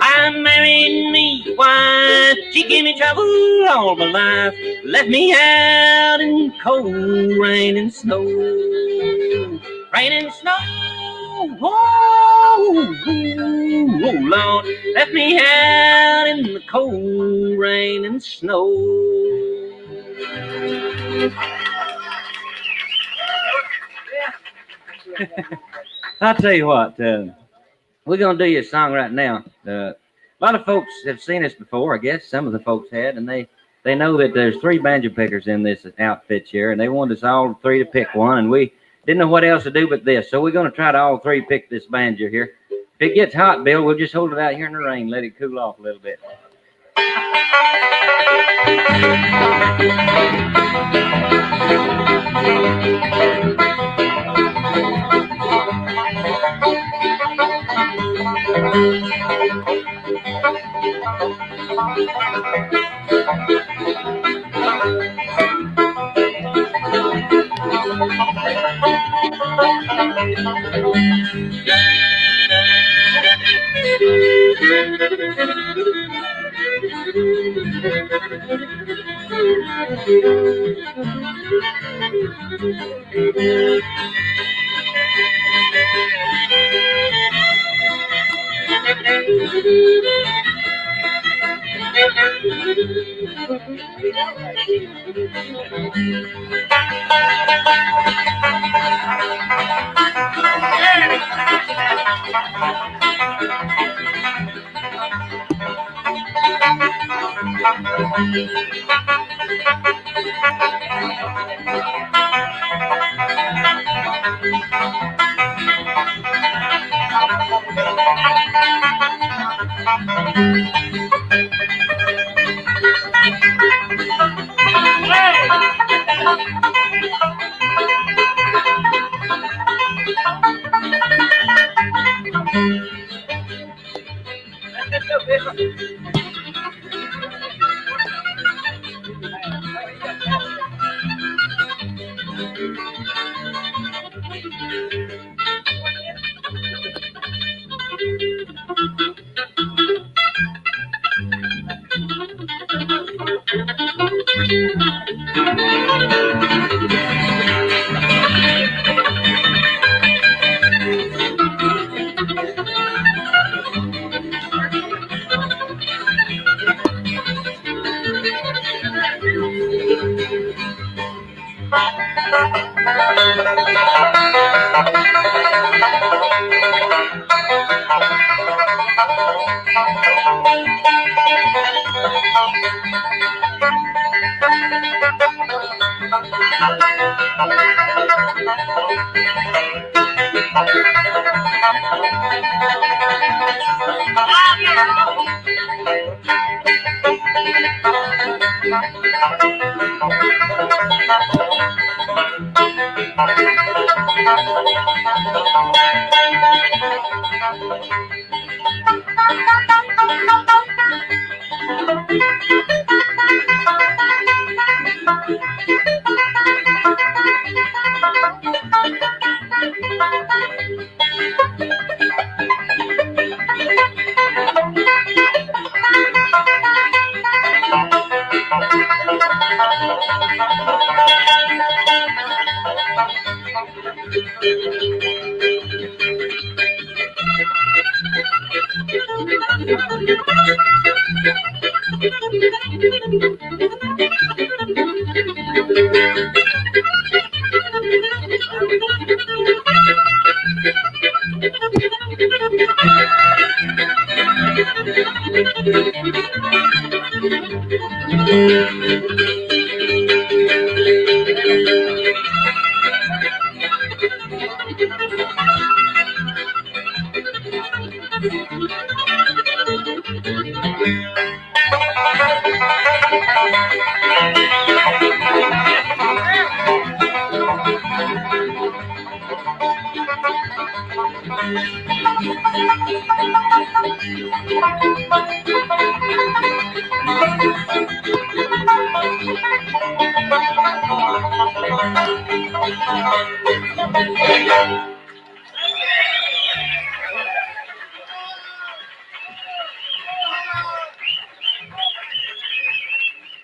I married me wife, she gave me trouble all my life, left me out in cold rain and snow. Rain and snow, oh Lord, left me out in the cold rain and snow. I'll tell you what, we're going to do you a song right now. A lot of folks have seen us before, I guess. Some of the folks had, and they know that there's 3 banjo pickers in this outfit here, and they wanted us all 3 to pick one, and we didn't know what else to do but this. So we're going to try to all 3 pick this banjo here. If it gets hot, Bill, we'll just hold it out here in the rain, let it cool off a little bit.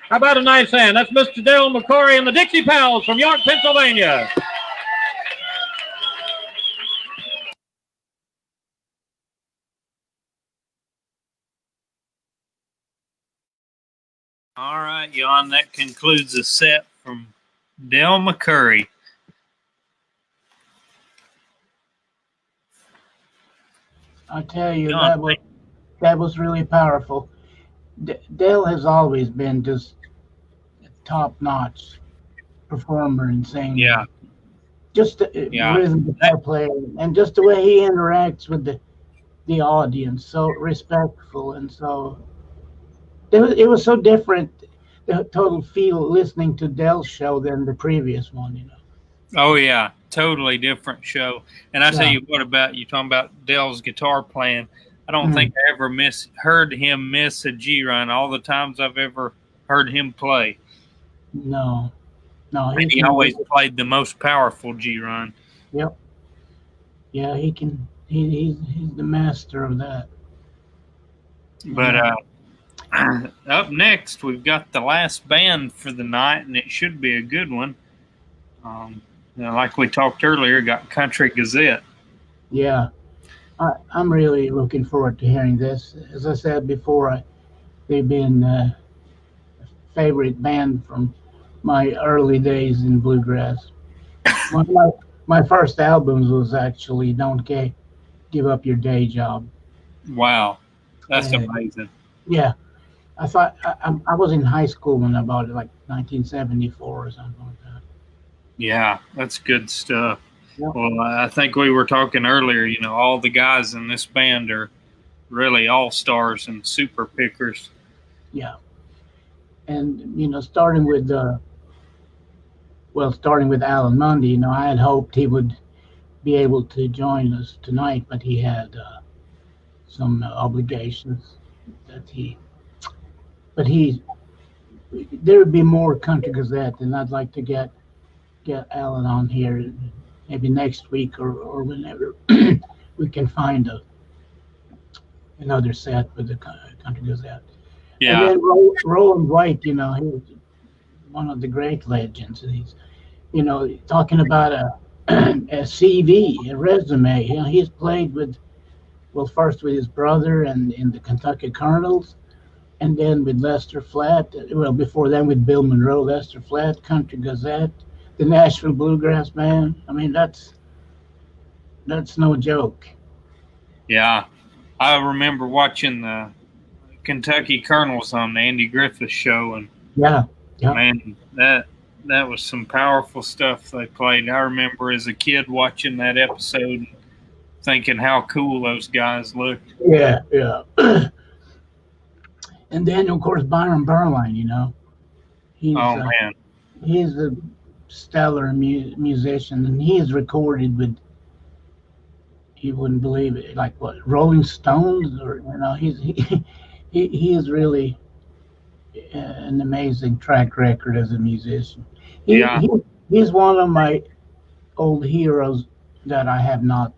How about a nice hand? That's Mr. Dale McCory and the Dixie Pals from York, Pennsylvania. All right, Jan, that concludes the set from Dale McCurry. I tell you, Jan, that was really powerful. Dale has always been just a top-notch performer and singer. Yeah. Just the rhythm guitar player, and just the way he interacts with the audience, so respectful, and so it was so different, the total feel listening to Dale's show than the previous one, you know. Oh yeah, totally different show. And I tell you what, about you talking about Dale's guitar playing, I don't think I ever heard him miss a G run all the times I've ever heard him play. No, and he always played the most powerful G run. Yep. Yeah, he can. He's the master of that. But up next, we've got the last band for the night, and it should be a good one. Like we talked earlier, got Country Gazette. Yeah, I'm really looking forward to hearing this. As I said before, they've been a favorite band from my early days in bluegrass. My first albums was actually "Don't Give Up Your Day Job." Wow, that's amazing. Yeah, I thought I was in high school when I bought it, like 1974 or something like that. Yeah, that's good stuff. Yep. Well, I think we were talking earlier, you know, all the guys in this band are really all-stars and super pickers. Yeah. And, you know, starting with Alan Mundy, you know, I had hoped he would be able to join us tonight, but he had some obligations there would be more Country Gazette, and I'd like to get Alan on here maybe next week or whenever we can find another set with the Country Gazette. Yeah. And then Roland White, you know, he's one of the great legends. And he's, you know, talking about a CV, a resume. You know, he's played first with his brother and in the Kentucky Colonels, and then with Lester Flatt. Well, before then with Bill Monroe, Lester Flatt, Country Gazette, the Nashville Bluegrass Band. I mean, that's no joke. Yeah, I remember watching the Kentucky Colonels on the Andy Griffith show, and man, that was some powerful stuff they played. I remember as a kid watching that episode, thinking how cool those guys looked. Yeah. And then, of course, Byron Berline, you know. Man. He's a stellar musician, and he is recorded with, you wouldn't believe it, like what, Rolling Stones, or, you know, he is really an amazing track record as a musician. He's one of my old heroes that I have not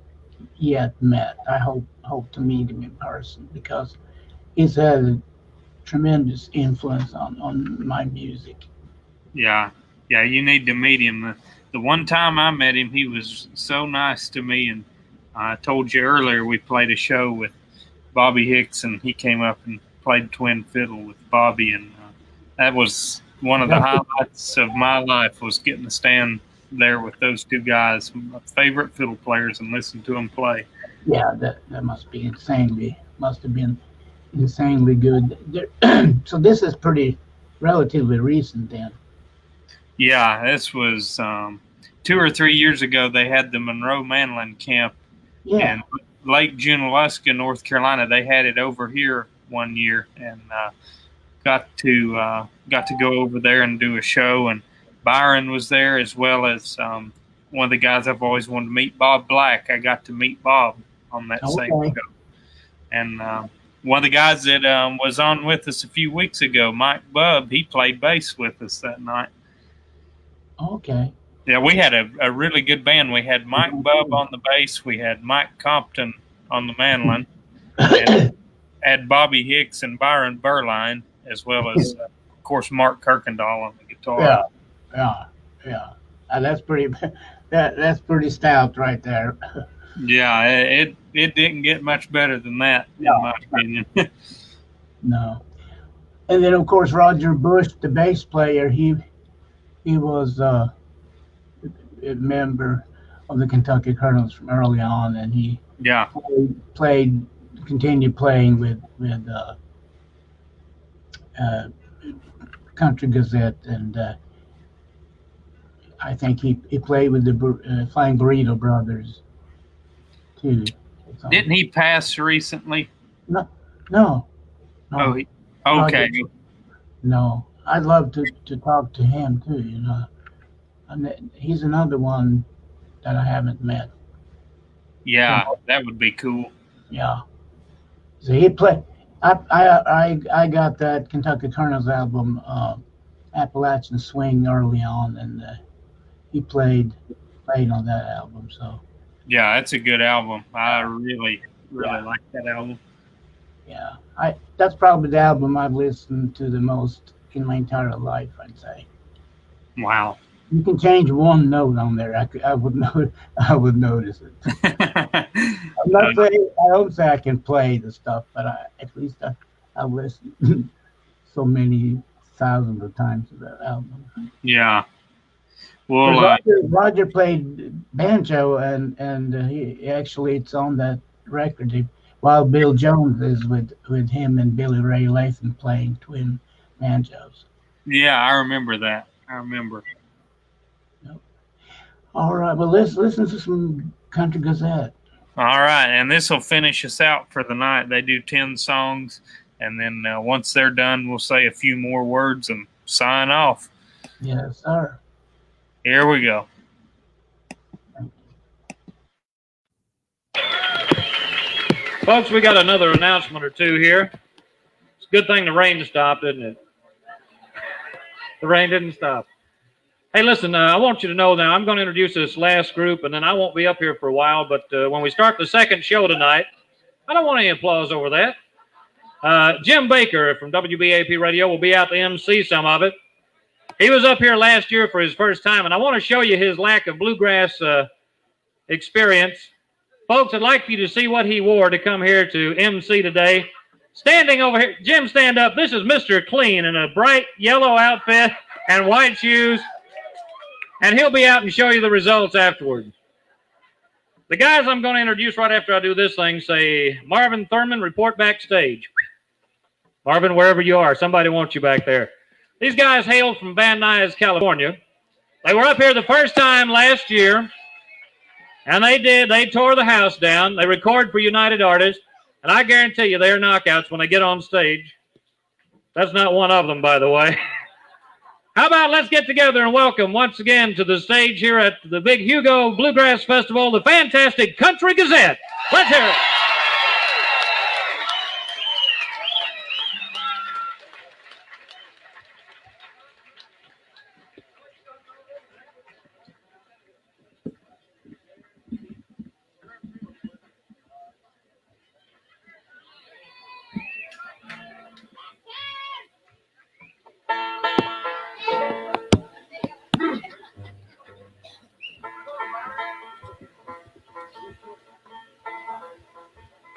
yet met. I hope to meet him in person, because he's had a tremendous influence on my music. Yeah, you need to meet him. The one time I met him, he was so nice to me, and I told you earlier we played a show with Bobby Hicks, and he came up and played twin fiddle with Bobby, and that was one of the highlights of my life, was getting to stand there with those two guys, my favorite fiddle players, and listen to them play. Yeah, that must have been insanely good. So this is pretty relatively recent then. Yeah, this was 2 or 3 years ago. They had the Monroe Manlin camp in Lake Junaluska, North Carolina. They had it over here one year, and got to go over there and do a show. And Byron was there, as well as one of the guys I've always wanted to meet, Bob Black. I got to meet Bob on that same show. And one of the guys that was on with us a few weeks ago, Mike Bubb, he played bass with us that night. Okay. Yeah, we had a really good band. We had Mike Bubb on the bass. We had Mike Compton on the mandolin. And had Bobby Hicks and Byron Berline, as well as, of course, Mark Kirkendall on the guitar. Yeah. That's pretty stout right there. Yeah, it didn't get much better than that, in my opinion. No. And then, of course, Roger Bush, the bass player, he was a member of the Kentucky Colonels from early on, and he continued playing with Country Gazette, and I think he played with the Flying Burrito Brothers too. Didn't he pass recently? No. Oh, okay. No, I'd love to talk to him too. You know, and he's another one that I haven't met. Yeah, that would be cool. Yeah. So he played. I got that Kentucky Colonels album, Appalachian Swing, early on, and he played on that album. So. Yeah, that's a good album. I really like that album. Yeah, that's probably the album I've listened to the most in my entire life, I'd say. Wow. You can change one note on there. I would notice it. I'm not saying, I don't say I can play the stuff, but at least I've listened so many thousands of times to that album. Yeah. Well, Roger played banjo, and he actually, it's on that record. While Bill Jones is with him and Billy Ray Latham playing twin banjos. Yeah, I remember that. Yep. All right, well, let's listen to some Country Gazette. All right, and this will finish us out for the night. They do 10 songs, and then once they're done, we'll say a few more words and sign off. Yes, sir. Here we go. Folks, we got another announcement or two here. It's a good thing the rain stopped, isn't it? The rain didn't stop. Hey, listen, I want you to know now, I'm going to introduce this last group, and then I won't be up here for a while, but when we start the second show tonight, I don't want any applause over that. Jim Baker from WBAP Radio will be out to MC some of it. He was up here last year for his first time, and I want to show you his lack of bluegrass experience. Folks, I'd like for you to see what he wore to come here to MC today. Standing over here, Jim, stand up. This is Mr. Clean in a bright yellow outfit and white shoes, and he'll be out and show you the results afterward. The guys I'm going to introduce right after I do this thing say, Marvin Thurman, report backstage. Marvin, wherever you are, somebody wants you back there. These guys hail from Van Nuys, California. They were up here the first time last year, and they tore the house down. They record for United Artists, and I guarantee you they're knockouts when they get on stage. That's not one of them, by the way. How about let's get together and welcome once again to the stage here at the Big Hugo Bluegrass Festival, the fantastic Country Gazette. Let's hear it.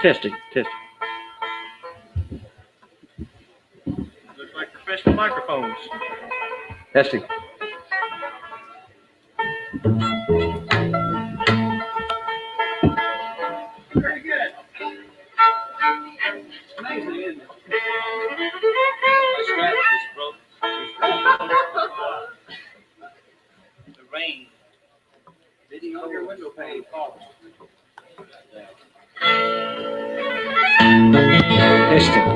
Testing. professional microphones. Testing. Very good. Amazing, isn't it? My strap just broke. The rain hitting on your window pane. Testing.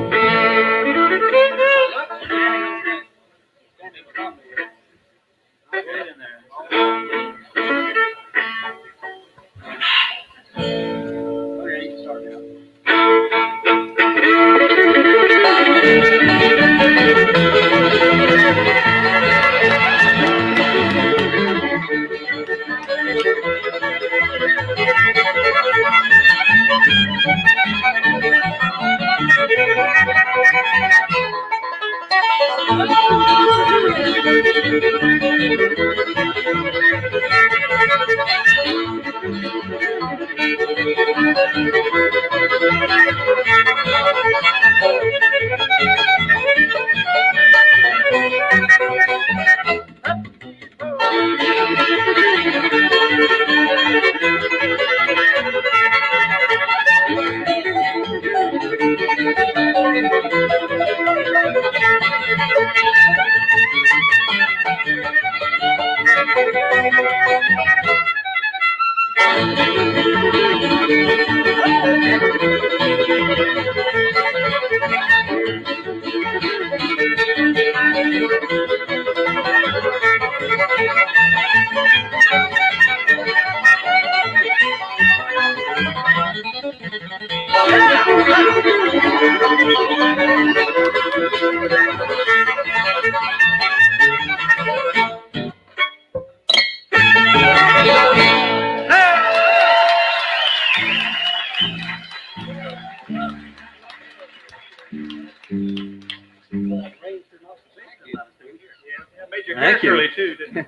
Thank you. Too, didn't it?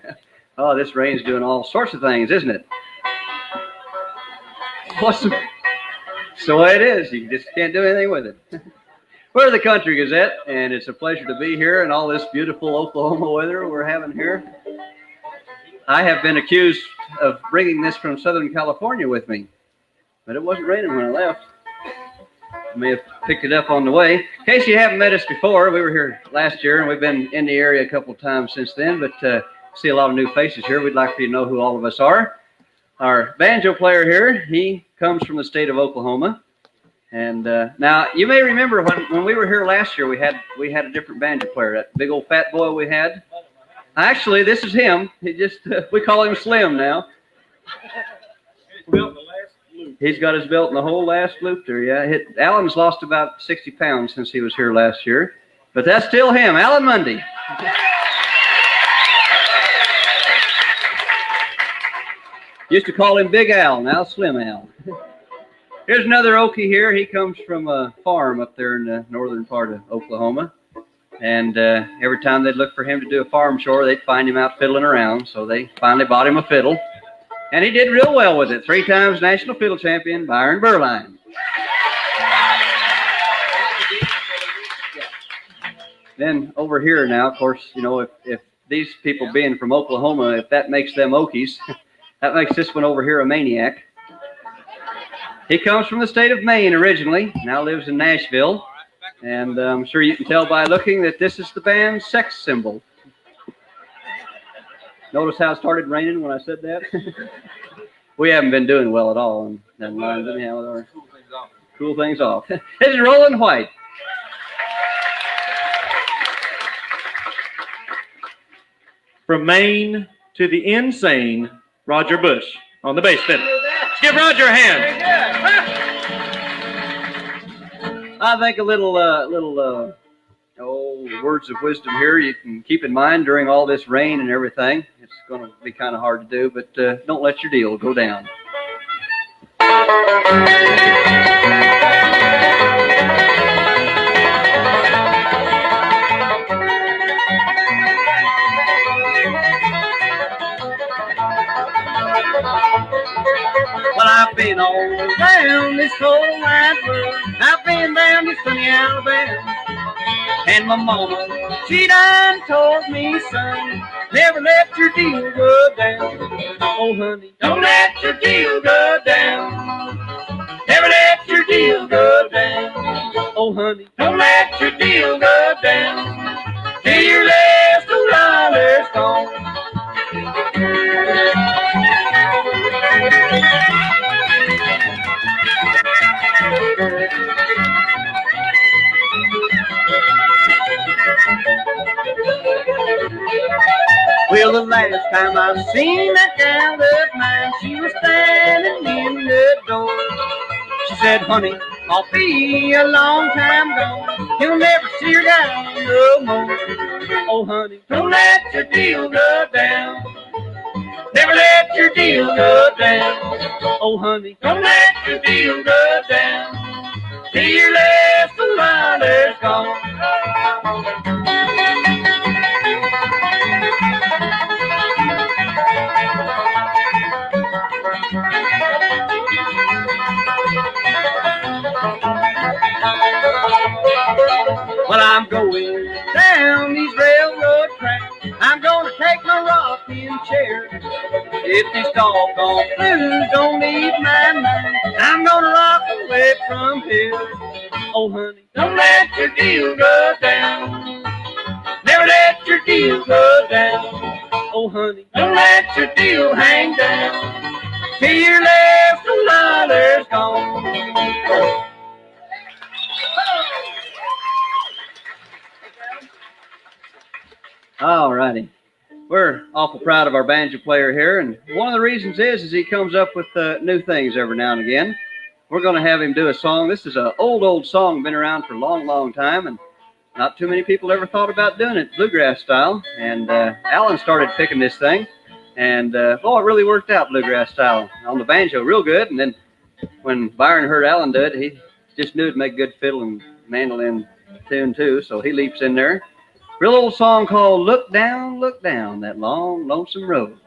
Oh, this rain's doing all sorts of things, isn't it? What's the... It's the way it is. You just can't do anything with it. We're the Country Gazette, and it's a pleasure to be here in all this beautiful Oklahoma weather we're having here. I have been accused of bringing this from Southern California with me, but it wasn't raining when I left. I may have picked it up on the way. In case you haven't met us before, we were here last year, and we've been in the area a couple of times since then, but see a lot of new faces here. We'd like for you to know who all of us are. Our banjo player here, he comes from the state of Oklahoma. And now, you may remember when we were here last year, we had a different banjo player, that big old fat boy we had. Actually, this is him. He just we call him Slim now. He's got his belt in the whole last loop there. Yeah, Alan's lost about 60 pounds since he was here last year, but that's still him, Alan Mundy. Used to call him Big Al, now Slim Al. Here's another Okie here. He comes from a farm up there in the northern part of Oklahoma. And every time they'd look for him to do a farm chore, they'd find him out fiddling around. So they finally bought him a fiddle. And he did real well with it. 3 times national fiddle champion, Byron Berline. Then over here now, of course, you know, if these people being from Oklahoma, if that makes them Okies, that makes this one over here a maniac. He comes from the state of Maine originally, now lives in Nashville. And I'm sure you can tell by looking that this is the band's sex symbol. Notice how it started raining when I said that? We haven't been doing well at all in that line, anyhow, with our cool things off. This is Roland White. From Maine to the insane Roger Bush on the bass fiddle. Let's give Roger a hand. I think a little words of wisdom here you can keep in mind during all this rain and everything. It's going to be kind of hard to do, but don't let your deal go down. Well, I've been all down this whole wide world. I've been down to sunny Alabama. And my mama, she done told me, son, never let your deal go down. Oh, honey, don't let your deal go down. Never let your deal go down. Oh, honey, don't let your deal go down till your last $2 gone. Well, the last time I seen that gal of mine, she was standing in the door. She said, honey, I'll be a long time gone. You'll never see her down no more. Oh, honey, don't let your deal go down. Never let your deal go down. Oh, honey, don't let your deal go down till your last $2 gone. Well, I'm going down these railroad tracks. I'm gonna take my rocking chair. If these doggone blues don't leave my mind, I'm gonna rock away from here. Oh, honey, don't let your deal go down. Never let your deal go down. Oh, honey, don't let your deal hang down till your last $2 gone. All righty. We're awful proud of our banjo player here, and one of the reasons is he comes up with new things every now and again. We're going to have him do a song. This is an old song, been around for a long, long time, and not too many people ever thought about doing it bluegrass style. And Alan started picking this thing, and it really worked out bluegrass style on the banjo real good. And then when Byron heard Alan do it, he just knew it'd make good fiddle and mandolin tune too, so he leaps in there. Real old song called Look Down, That Long, Lonesome Road.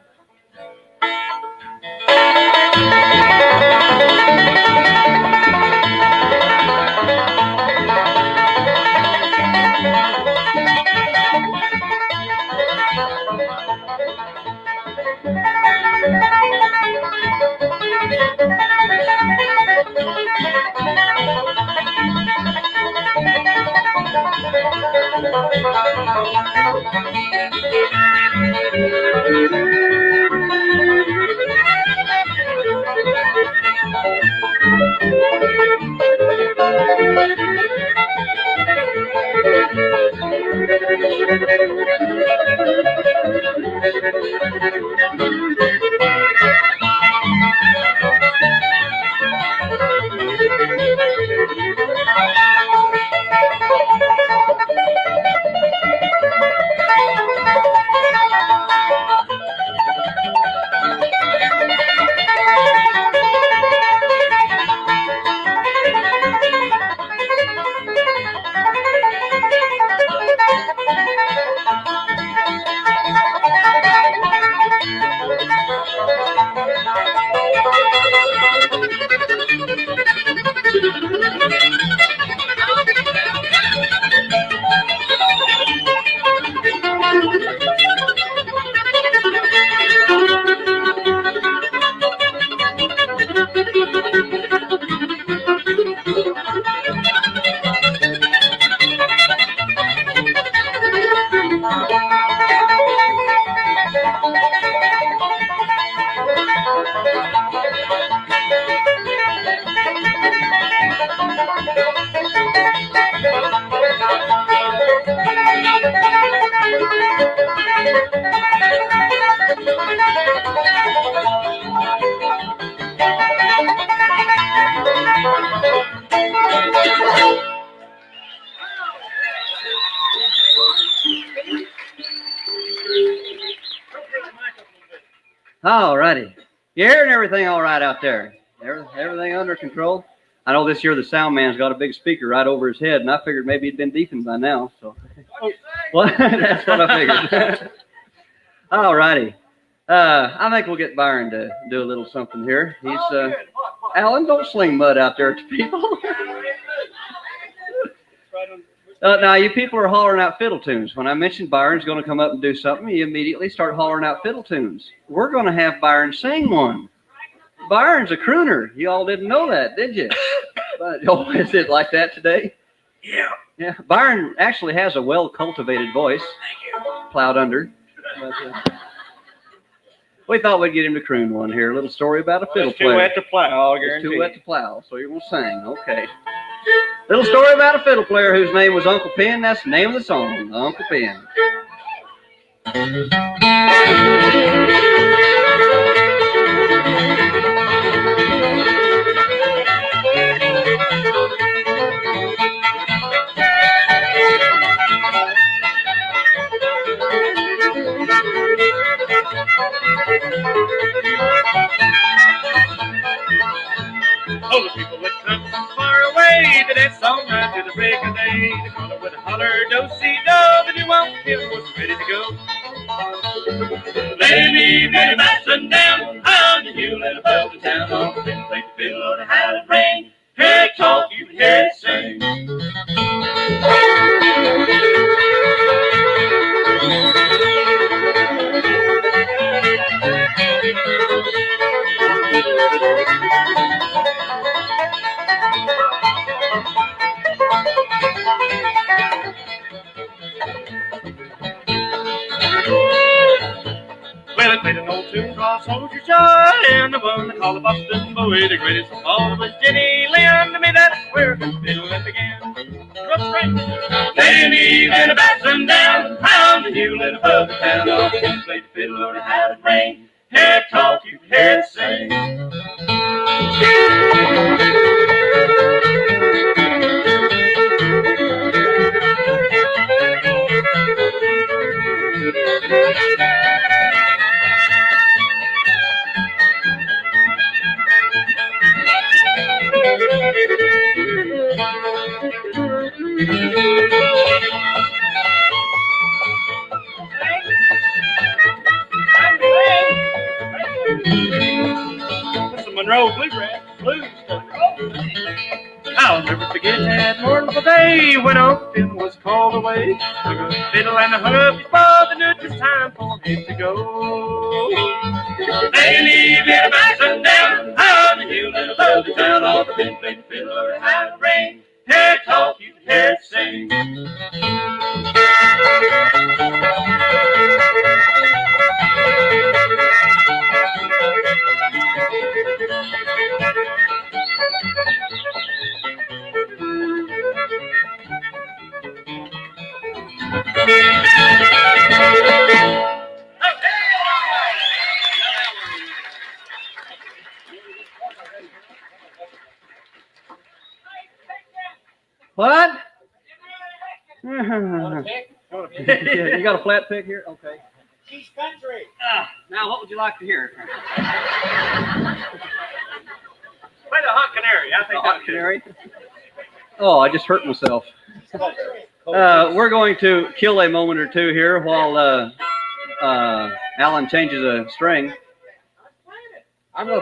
All righty. You hearing everything all right out there? Everything under control? I know this year the sound man's got a big speaker right over his head, and I figured maybe he'd been deafened by now. So, well, that's what I figured. All righty. I think we'll get Byron to do a little something here. He's Alan, don't sling mud out there to people. Now, you people are hollering out fiddle tunes. When I mentioned Byron's going to come up and do something, you immediately start hollering out fiddle tunes. We're going to have Byron sing one. Byron's a crooner. You all didn't know that, did you? But, oh, is it like that today? Yeah. Yeah. Byron actually has a well-cultivated voice. Thank you. Plowed under. But, we thought we'd get him to croon one here. A little story about a fiddle It's too player. wet to plow, I It's guarantee. too wet to plow, so you're going to sing. Okay. Little story about a fiddle player whose name was Uncle Pen. That's the name of the song, Uncle Pen. Oh, the people would come from far away to dance all night to the break of day. The caller would holler, do-si-do, the new Uncle was ready to go. Lay me Betty back sundown, on the hill and above the town. On the fiddle, play the fiddle on a howling rain. Hear it talk, you can hear it sing. Well, I played an old tune called Soldier Joy, and the one they call the Boston Boy. The greatest of all was Jenny Lynn. To me, that's where the fiddle began. Drum string. Lay me in a basin down, round the hill and above the town. All the kids played the fiddle on a howling rain. Hear it talk, you can hear it sing. This is Monroe Bluegrass Blues. I'll never forget that mournful day when Uncle was called away. Took a fiddle and hung up his bow, and knew it was time for him to go. They leave in a basin down on the hill and above the town. All the men played the fiddle or howling rain. Hear it talk, you can hear it sing. What? Yeah, you got a flat pick here? Okay. She's country. Now, what would you like to hear? Play the Hot Canary. I think Hot Canary? Oh, I just hurt myself. We're going to kill a moment or two here while Alan changes a string. I'm gonna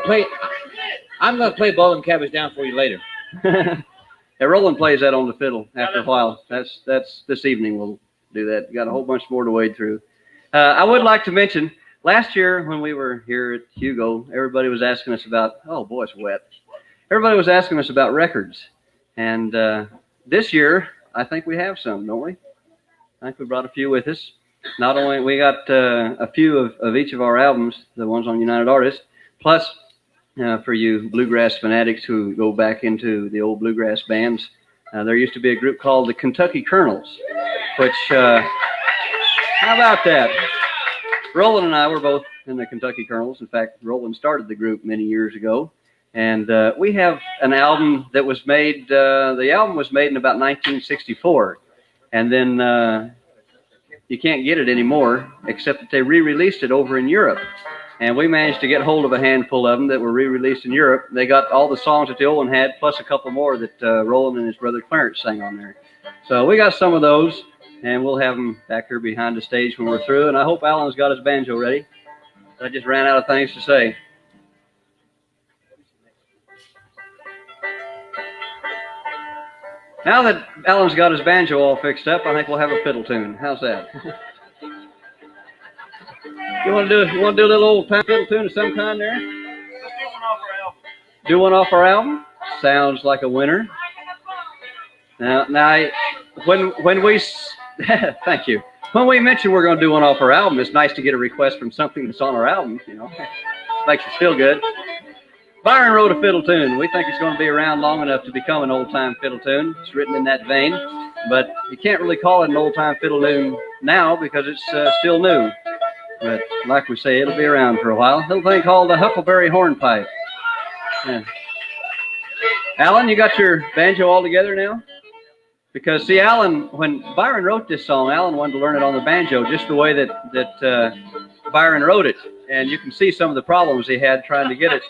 play Bowling Cabbage Down for you later. Yeah, Roland plays that on the fiddle after a while. That's this evening we'll do that. We got a whole bunch more to wade through. I would like to mention, last year when we were here at Hugo, everybody was asking us about, oh boy, it's wet. Everybody was asking us about records. And this year, I think we have some, don't we? I think we brought a few with us. Not only, we got a few of each of our albums, the ones on United Artists, plus for you bluegrass fanatics who go back into the old bluegrass bands, there used to be a group called the Kentucky Colonels, which, how about that? Roland and I were both in the Kentucky Colonels. In fact, Roland started the group many years ago. And we have an album that was made, the album was made in about 1964. And then you can't get it anymore, except that they re-released it over in Europe. And we managed to get hold of a handful of them that were re-released in Europe. They got all the songs that the old one had, plus a couple more that Roland and his brother Clarence sang on there. So we got some of those, and we'll have them back here behind the stage when we're through. And I hope Alan's got his banjo ready. I just ran out of things to say. Now that Alan's got his banjo all fixed up, I think we'll have a fiddle tune. How's that? You want to do a little old time fiddle tune of some kind there? Let's do one off our album. Do one off our album? Sounds like a winner. Now, when we thank you. When we mention we're going to do one off our album, it's nice to get a request from something that's on our album. You know, makes us feel good. Byron wrote a fiddle tune. We think it's going to be around long enough to become an old-time fiddle tune. It's written in that vein, but you can't really call it an old-time fiddle tune now because it's still new. But like we say, it'll be around for a while. A little thing called the Huckleberry Hornpipe. Yeah. Alan, you got your banjo all together now? Because, see, Alan, when Byron wrote this song, Alan wanted to learn it on the banjo just the way that Byron wrote it. And you can see some of the problems he had trying to get it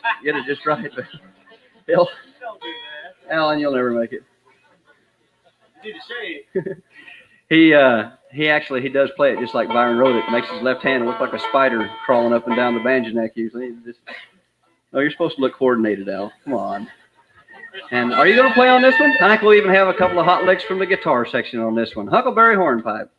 just right. But Bill, Don't do that. Alan, you'll never make it. You need to shave. He does play it just like Byron wrote it. Makes his left hand look like a spider crawling up and down the banjo neck usually. You're supposed to look coordinated, Al. Come on. And are you going to play on this one? I think we'll even have a couple of hot licks from the guitar section on this one. Huckleberry Hornpipe.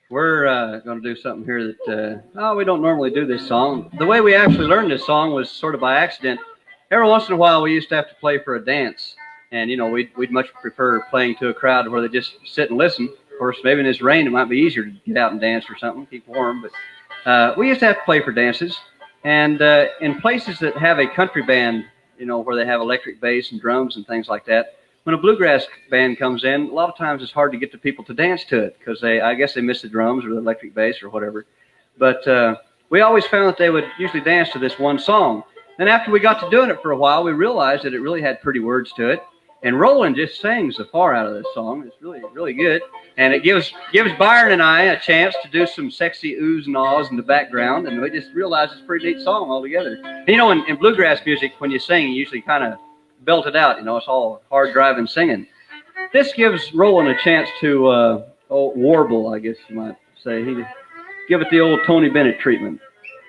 We're going to do something here that we don't normally do this song. The way we actually learned this song was sort of by accident. Every once in a while, we used to have to play for a dance, and we'd much prefer playing to a crowd where they just sit and listen. Of course, maybe in this rain, it might be easier to get out and dance or something, keep warm. But we used to have to play for dances, and in places that have a country band, where they have electric bass and drums and things like that, when a bluegrass band comes in, a lot of times it's hard to get the people to dance to it because I guess they miss the drums or the electric bass or whatever. But we always found that they would usually dance to this one song. Then after we got to doing it for a while, we realized that it really had pretty words to it. And Roland just sings the far out of this song. It's really, really good. And it gives Byron and I a chance to do some sexy oohs and ahs in the background. And we just realized it's a pretty neat song altogether. And, you know, in bluegrass music, when you sing, you usually kind of belt it out. You know, it's all hard driving singing. This gives Roland a chance to warble, I guess you might say. He give it the old Tony Bennett treatment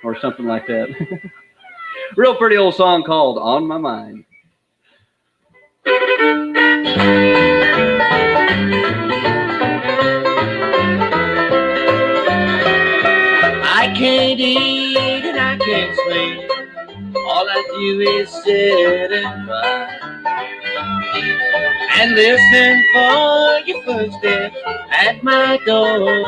or something like that. Real pretty old song called On My Mind. I can't eat and I can't sleep. All I do is sit and cry and listen for your footsteps at my door.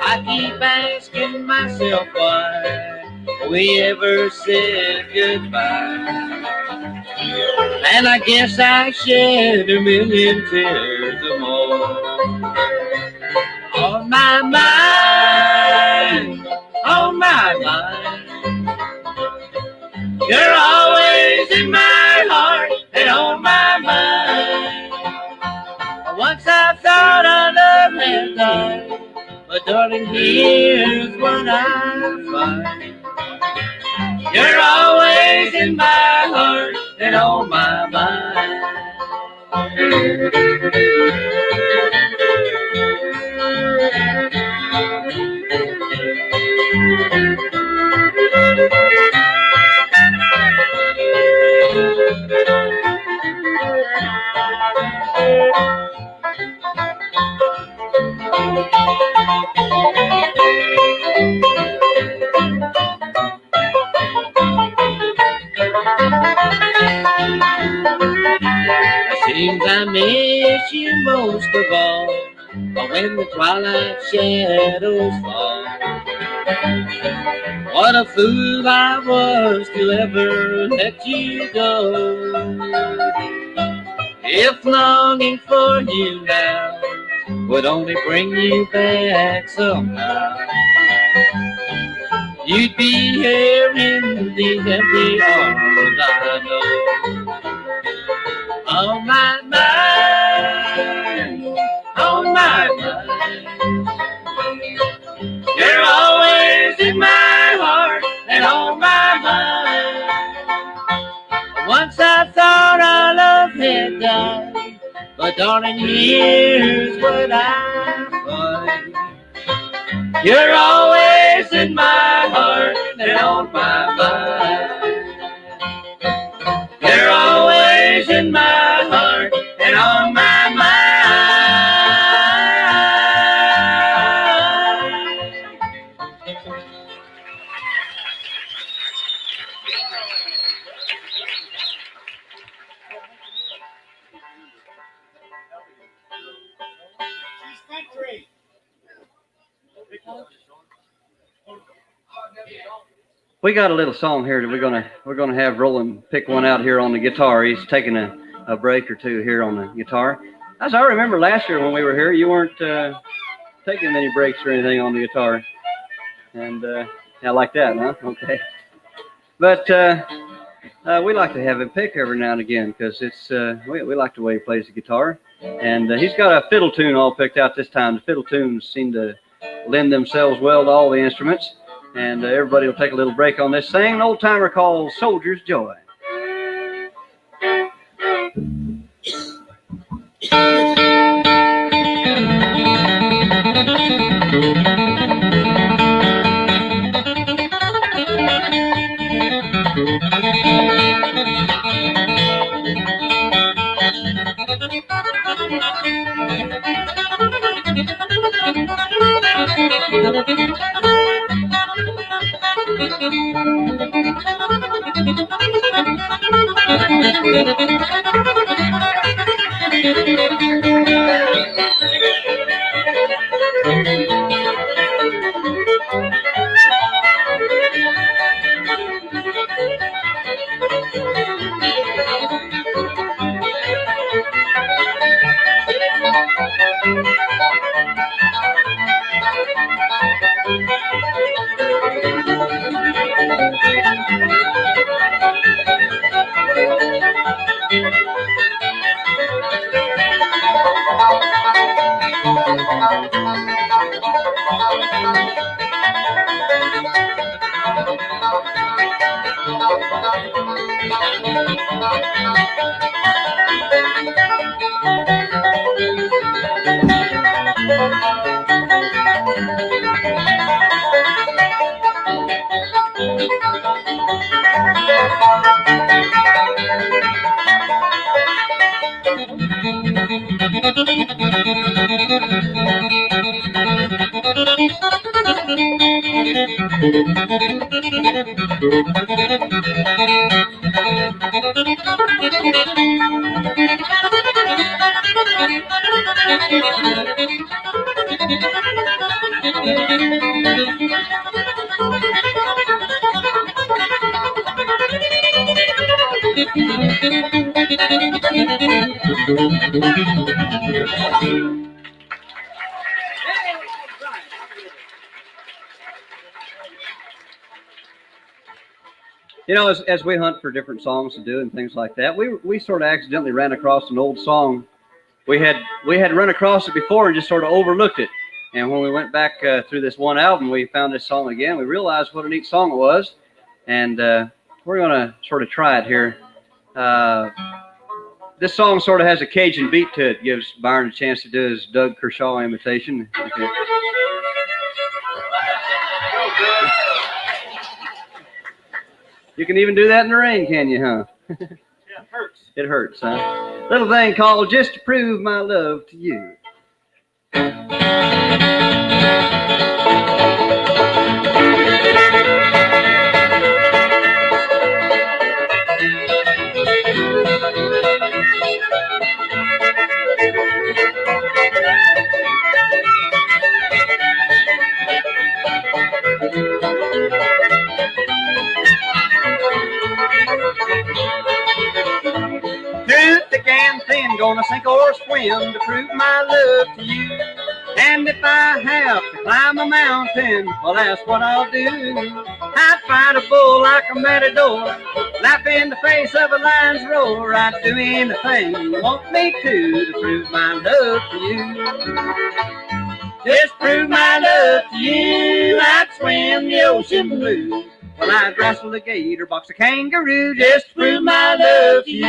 I keep asking myself why we ever said goodbye. And I guess I shed a million tears or more. On my mind, on my mind. You're always in my heart and on my mind. Once I thought our love had died, but darling, here's what I find. You're always in my heart and on my mind. Seems I miss you most of all when the twilight shadows fall. What a fool I was to ever let you go. If longing for you now would only bring you back somehow, you'd be here in the empty arms I know. On my mind, on my mind. You're always in my heart and on my mind. Once I thought our love had died, but darling, here's what I find. You're always in my heart and on my mind. You're always in my heart and on my mind. We got a little song here that we're gonna have Roland pick one out here on the guitar. He's taking a break or two here on the guitar. As I remember last year when we were here, you weren't taking many breaks or anything on the guitar. And I like that, huh? Okay. But we like to have him pick every now and again because it's we like the way he plays the guitar. And he's got a fiddle tune all picked out this time. The fiddle tunes seem to lend themselves well to all the instruments. And everybody will take a little break on this, sing an old timer called Soldier's Joy. You know, as we hunt for different songs to do and things like that, we sort of accidentally ran across an old song. We had run across it before and just sort of overlooked it. And when we went back through this one album, we found this song again. We realized what a neat song it was, and we're going to sort of try it here. This song sort of has a Cajun beat to it. Gives Byron a chance to do his Doug Kershaw imitation. Okay. You can even do that in the rain, can you, huh? Yeah, it hurts. It hurts, huh? Little thing called Just to Prove My Love to You. Through thick and thin, gonna sink or swim to prove my love to you. And if I have to climb a mountain, well, that's what I'll do. I'd fight a bull like a matador, laugh in the face of a lion's roar. I'd do anything you want me to prove my love to you. Just prove my love to you. I'd swim the ocean blue. Well, I'd wrestle a gator, box a kangaroo, just to prove my love to you.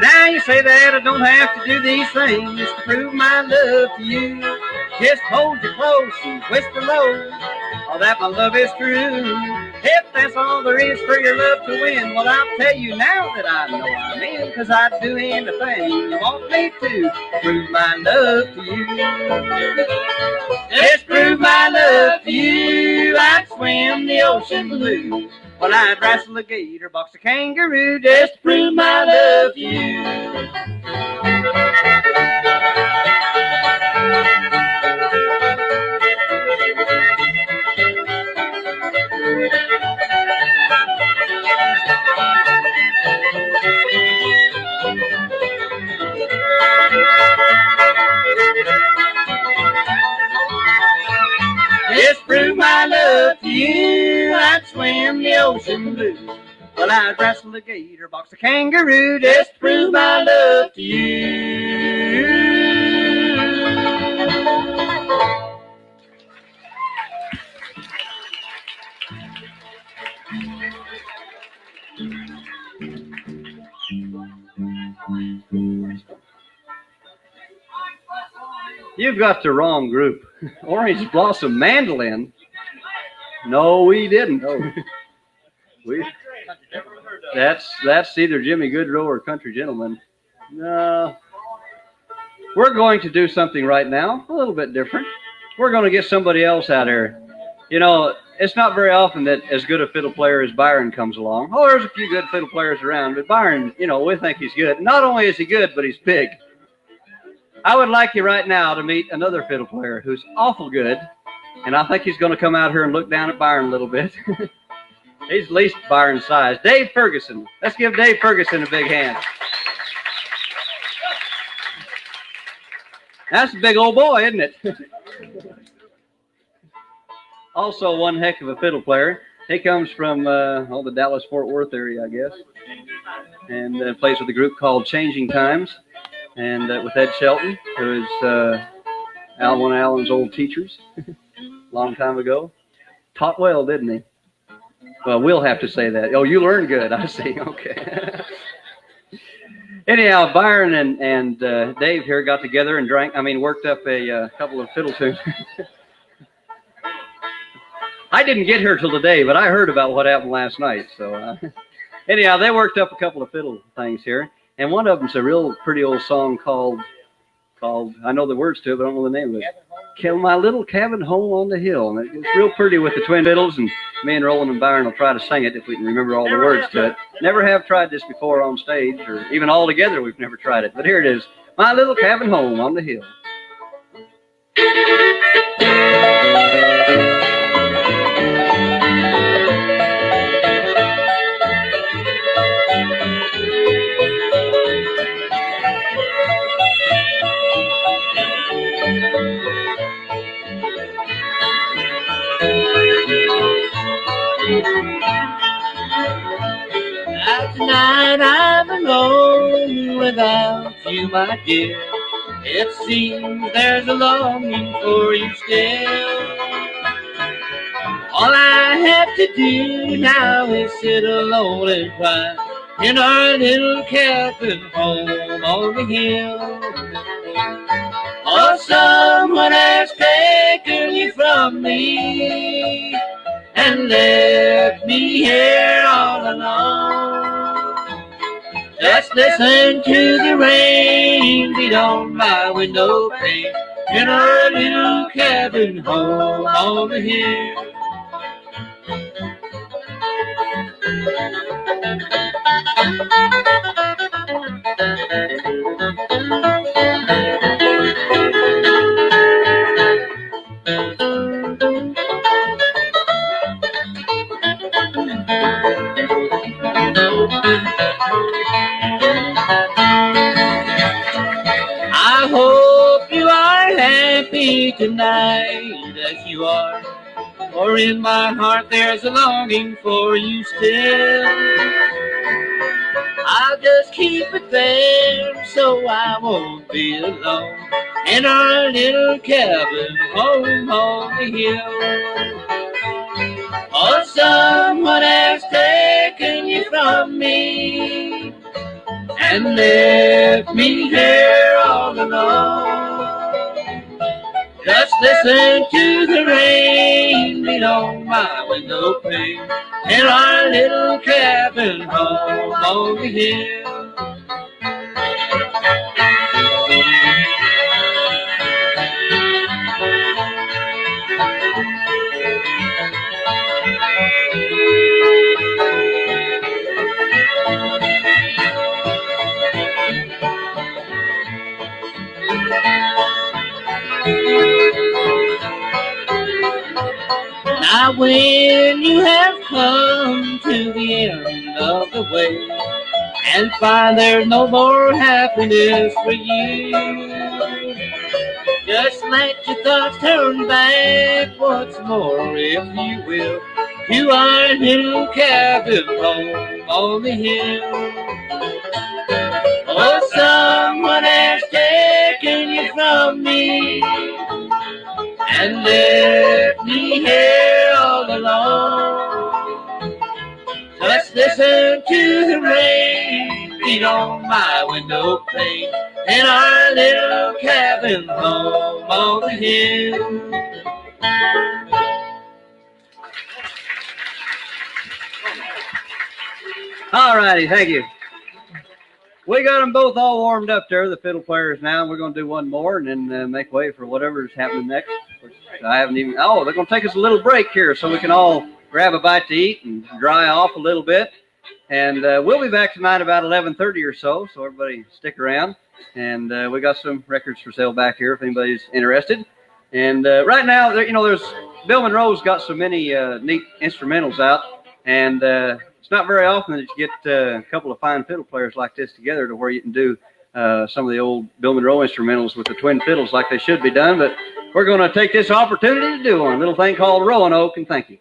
Now you say that I don't have to do these things to prove my love to you. Just hold you close and whisper low, oh, that my love is true. If that's all there is for your love to win, well, I'll tell you now that I know I'm in, 'cause I'd do anything you want me to prove my love to you. Just prove my love to you. I'd swim the ocean blue. Well, I'd wrestle a gator, box a kangaroo, just to prove my love to you. Just prove my love to you. I'd swim the ocean blue. Well, I'd wrestle a gator, box a kangaroo, just to prove my love to you. You've got the wrong group. Orange Blossom Mandolin. No, we didn't. No. That's either Jimmy Goodrow or Country Gentleman. No. We're going to do something right now, a little bit different. We're going to get somebody else out here. You know, it's not very often that as good a fiddle player as Byron comes along. Oh, there's a few good fiddle players around, but Byron, you know, we think he's good. Not only is he good, but he's big. I would like you right now to meet another fiddle player who's awful good, and I think he's going to come out here and look down at Byron a little bit. He's at least Byron's size. Dave Ferguson. Let's give Dave Ferguson a big hand. That's a big old boy, isn't it? Also, one heck of a fiddle player. He comes from the Dallas-Fort Worth area, I guess, and plays with a group called Changing Times, and with Ed Shelton, who is one of Alan's old teachers, long time ago. Taught well, didn't he? Well, we'll have to say that. Oh, you learned good, I see. Okay. Anyhow, Byron and Dave here got together and worked up a couple of fiddle tunes. I didn't get here till today, but I heard about what happened last night. So anyhow, they worked up a couple of fiddle things here, and one of them's a real pretty old song called I know the words to it, but I don't know the name of it. Kill My Little Cabin Home on the Hill. And it's real pretty with the twin fiddles, and me and Roland and Byron will try to sing it if we can remember all the words to it. Never have tried this before on stage, or even all together we've never tried it. But here it is, My Little Cabin Home on the Hill. Tonight I'm alone without you, my dear. It seems there's a longing for you still. All I have to do now is sit alone and cry in our little cabin home on the hill. Oh, someone has taken you from me and left me here all alone. Just listen to the rain beat on my window pane in our little cabin home on the hill. I hope you are happy tonight as you are, for in my heart there's a longing for you still. I'll just keep it there so I won't be alone in our little cabin home on the hill. Oh, someone has taken you from me and left me here all alone. Just listen to the rain beat on my window pane in our little cabin home on the hill. Now when you have come to the end of the way and find there's no more happiness for you, just let your thoughts turn back once more, if you will, to our little cabin home on the hill. Oh, someone has taken you from me and left me here all alone. Just listen to the rain beat on my window pane in our little cabin home on the hill. All righty, thank you. We got them both all warmed up there, the fiddle players now. We're going to do one more and then make way for whatever's happening next. I haven't even, they're going to take us a little break here so we can all grab a bite to eat and dry off a little bit. And we'll be back tonight about 11:30 or so everybody stick around. And we got some records for sale back here if anybody's interested. And right now, there's Bill Monroe's got so many neat instrumentals out. And it's not very often that you get a couple of fine fiddle players like this together to where you can do some of the old Bill Monroe instrumentals with the twin fiddles like they should be done, but we're going to take this opportunity to do one. A little thing called Roanoke, and thank you.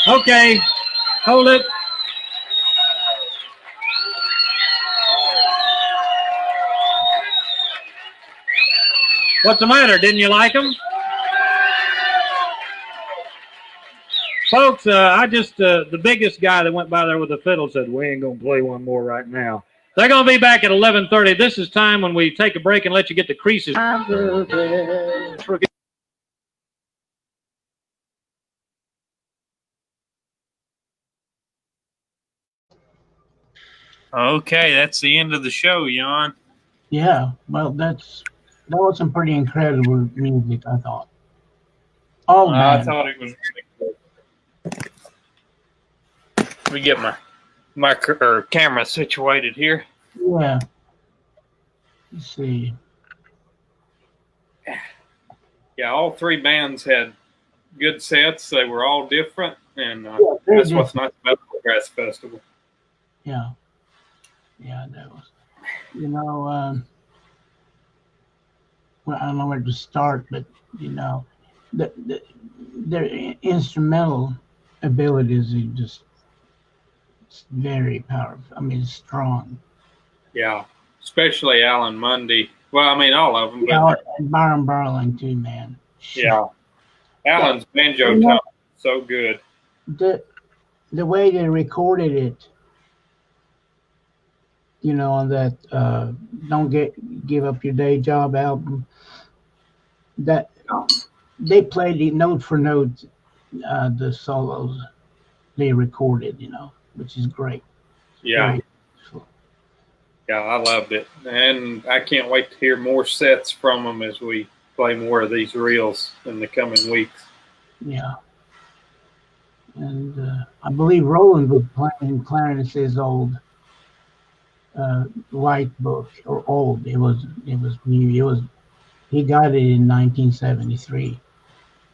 Okay, hold it. What's the matter? Didn't you like them? Folks, the biggest guy that went by there with the fiddle said, we ain't going to play one more right now. They're going to be back at 11:30. This is time when we take a break and let you get the creases. Okay, that's the end of the show, Jan. Yeah, well, that was some pretty incredible music, I thought. Oh, I thought it was really good. Let me get my camera situated here. Yeah. Let's see. Yeah, all three bands had good sets. They were all different, and different. that's what's nice about the Bluegrass Festival. Yeah. Yeah, that was. You know, well, I don't know where to start, but you know, their instrumental abilities are just very powerful. I mean, strong. Yeah, especially Alan Mundy. Well, I mean, all of them. Yeah, But, and Byron Barling too, man. yeah, Alan's banjo talent is so good. The way they recorded it, you know, on that "Don't Give Up Your Day Job" album, that they played it note for note, the solos they recorded, you know, which is great. Yeah. Very useful. Yeah, I loved it. And I can't wait to hear more sets from them as we play more of these reels in the coming weeks. Yeah. And I believe Roland was playing Clarence's old white book, or old. It was new. He got it in 1973.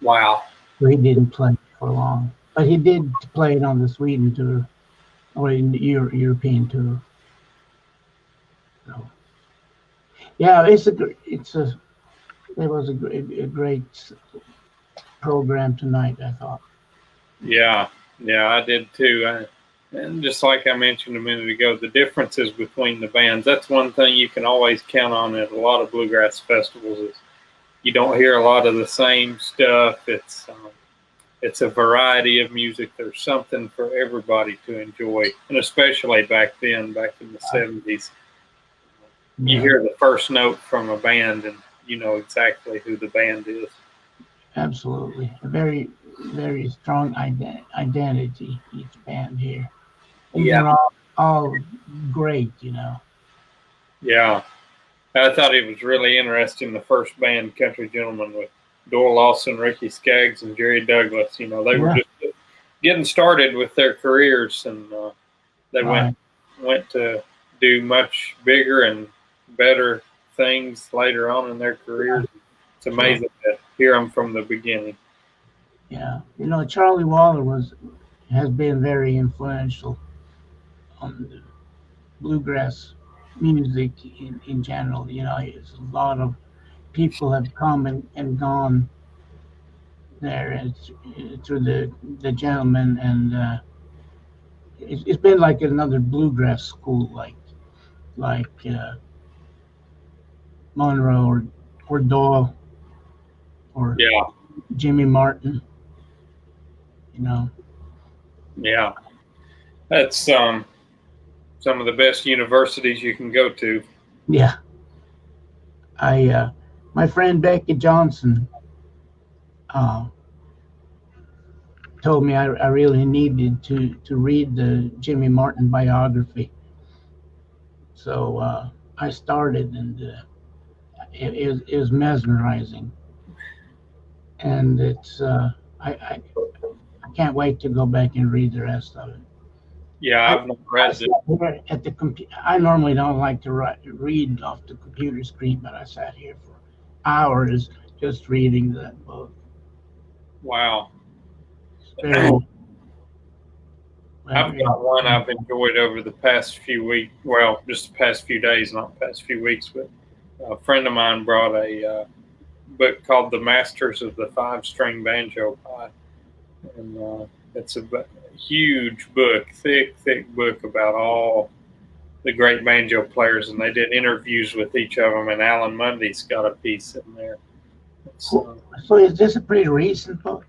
Wow. So he didn't play it for long. But he did play it on the Sweden tour, or in the European tour. So, Yeah, it was a great program tonight, I thought. Yeah, I did too. And just like I mentioned a minute ago, the differences between the bands, that's one thing you can always count on at a lot of bluegrass festivals is you don't hear a lot of the same stuff. It's a variety of music. There's something for everybody to enjoy, and especially back then, back in the 70s. You hear the first note from a band, and you know exactly who the band is. Absolutely. A very, very strong identity, each band here. And they're all great, you know. Yeah. I thought it was really interesting, the first band, Country Gentlemen, with Doyle Lawson, Ricky Skaggs, and Jerry Douglas. You know, they were just getting started with their careers, and they went to do much bigger and better things later on in their careers. It's amazing to hear them from the beginning. Yeah, you know, Charlie Waller has been very influential on the bluegrass music in general. You know, it's a lot of people have come and gone there and through the gentleman, and it's been like another bluegrass school, like Monroe or Doyle or Jimmy Martin. You know. Yeah, that's some of the best universities you can go to. Yeah. My friend Becky Johansson told me I really needed to read the Jimmy Martin biography. So I started, and it was mesmerizing. And it's I can't wait to go back and read the rest of it. Yeah, I've not read it. At the I normally don't like to read off the computer screen, but I sat here for hours just reading that book. Wow. I've got one I've enjoyed over the past few weeks. Well, just the past few days, not the past few weeks. But a friend of mine brought a book called "The Masters of the Five-String Banjo Pie," and it's a huge book, thick book about all the great banjo players, and they did interviews with each of them. And Alan Mundy's got a piece in there. So is this a pretty recent book?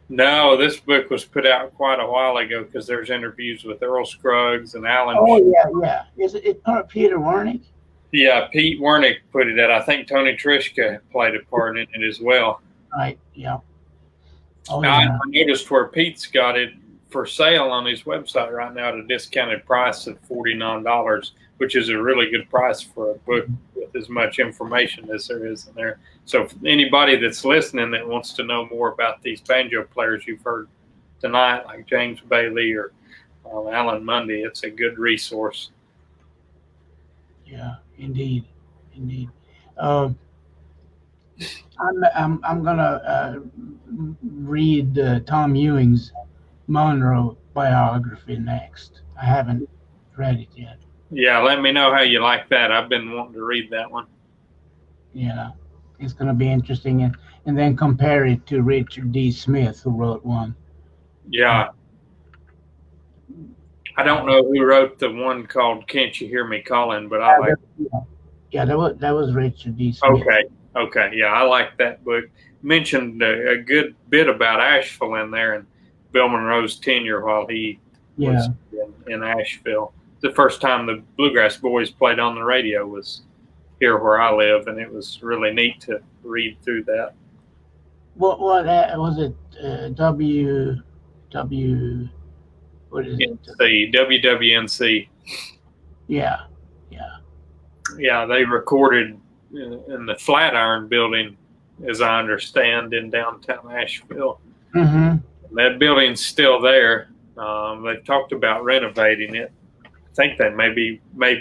No, this book was put out quite a while ago because there's interviews with Earl Scruggs and Alan. Oh, yeah. Is it Peter Warnick? Yeah, Pete Warnick put it out. I think Tony Trischka played a part in it as well. Right, yeah. Oh, now, yeah. I noticed where Pete's got it for sale on his website right now at a discounted price of $49, which is a really good price for a book with as much information as there is in there. So for anybody that's listening that wants to know more about these banjo players you've heard tonight, like James Bailey or Alan Mundy, it's a good resource. Yeah, indeed. I'm gonna read Tom Ewing's Monroe biography next. I haven't read it yet. Yeah, let me know how you like that. I've been wanting to read that one. Yeah, it's going to be interesting, and then compare it to Richard D. Smith, who wrote one. Yeah. I don't know who wrote the one called "Can't You Hear Me Calling," but I like. Yeah, that was Richard D. Smith. Okay. Yeah, I like that book. Mentioned a good bit about Asheville in there and Bill Monroe's tenure while he was in Asheville. The first time the Bluegrass Boys played on the radio was here where I live, and it was really neat to read through that. What was it? What is it? WWNC. Yeah. Yeah, they recorded in the Flatiron Building, as I understand, in downtown Asheville. Mm-hmm. That building's still there. They've talked about renovating it. I think they may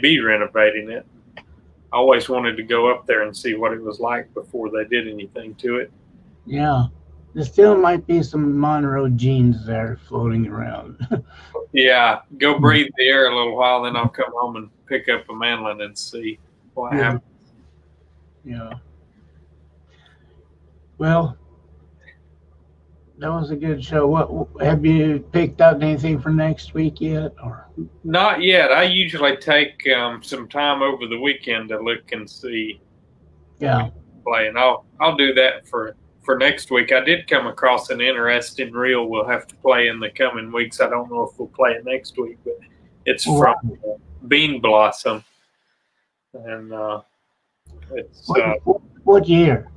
be renovating it. I always wanted to go up there and see what it was like before they did anything to it. Yeah. There still might be some Monroe genes there floating around. Yeah. Go breathe the air a little while, then I'll come home and pick up a mandolin and see what happens. Yeah. Well, that was a good show. What have you picked out anything for next week yet? Or Not yet. I usually take some time over the weekend to look and see yeah, play, and I'll do that for next week. I did come across an interesting reel we'll have to play in the coming weeks. I don't know if we'll play it next week, but it's from Bean Blossom, and it's what year?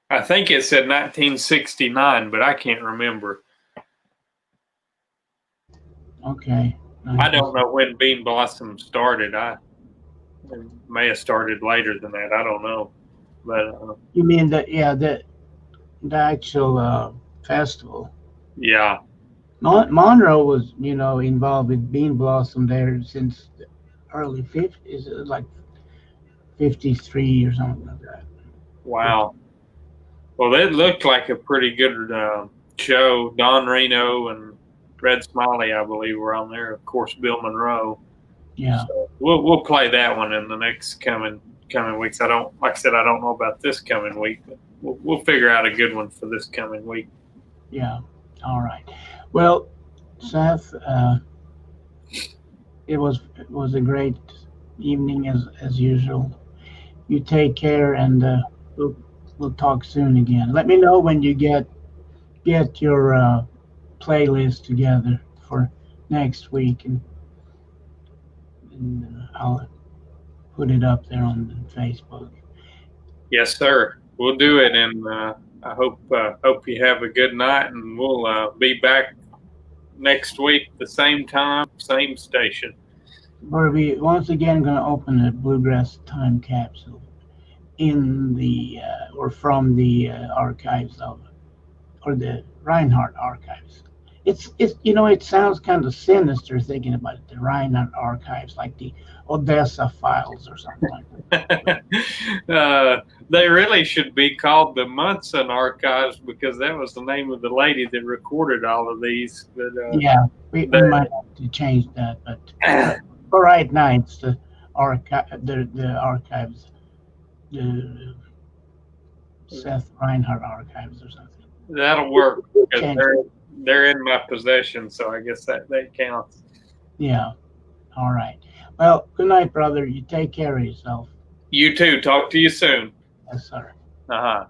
I think it said 1969, but I can't remember. Okay. I don't know when Bean Blossom started. It may have started later than that. I don't know. But You mean the actual festival? yeah. Monroe was, involved with Bean Blossom there since the early 50s, like 53 or something like that. Wow. Well, it looked like a pretty good show. Don Reno and Red Smiley, I believe, were on there. Of course, Bill Monroe. Yeah. So we'll play that one in the next coming weeks. Like I said, I don't know about this coming week, but we'll figure out a good one for this coming week. Yeah. All right. Well, Seth, it was a great evening as usual. You take care, and we'll talk soon again. Let me know when you get your playlist together for next week, and I'll put it up there on Facebook. Yes, sir. We'll do it, and I hope you have a good night, and we'll be back next week, the same time, same station. Where we once again going to open a Bluegrass time capsule in the or from the archives or the Rhinehart archives. It's it sounds kind of sinister thinking about it. The Rhinehart archives, like the Odessa files or something like that. They really should be called the Munson archives, because that was the name of the lady that recorded all of these. But, yeah, we might have to change that, but for right now it's the archives, the Seth Rhinehart archives or something. That'll work, because they're in my possession, so I guess that counts. Yeah. All right. Well, good night, brother. You take care of yourself. You too. Talk to you soon. Yes, sir. Uh-huh.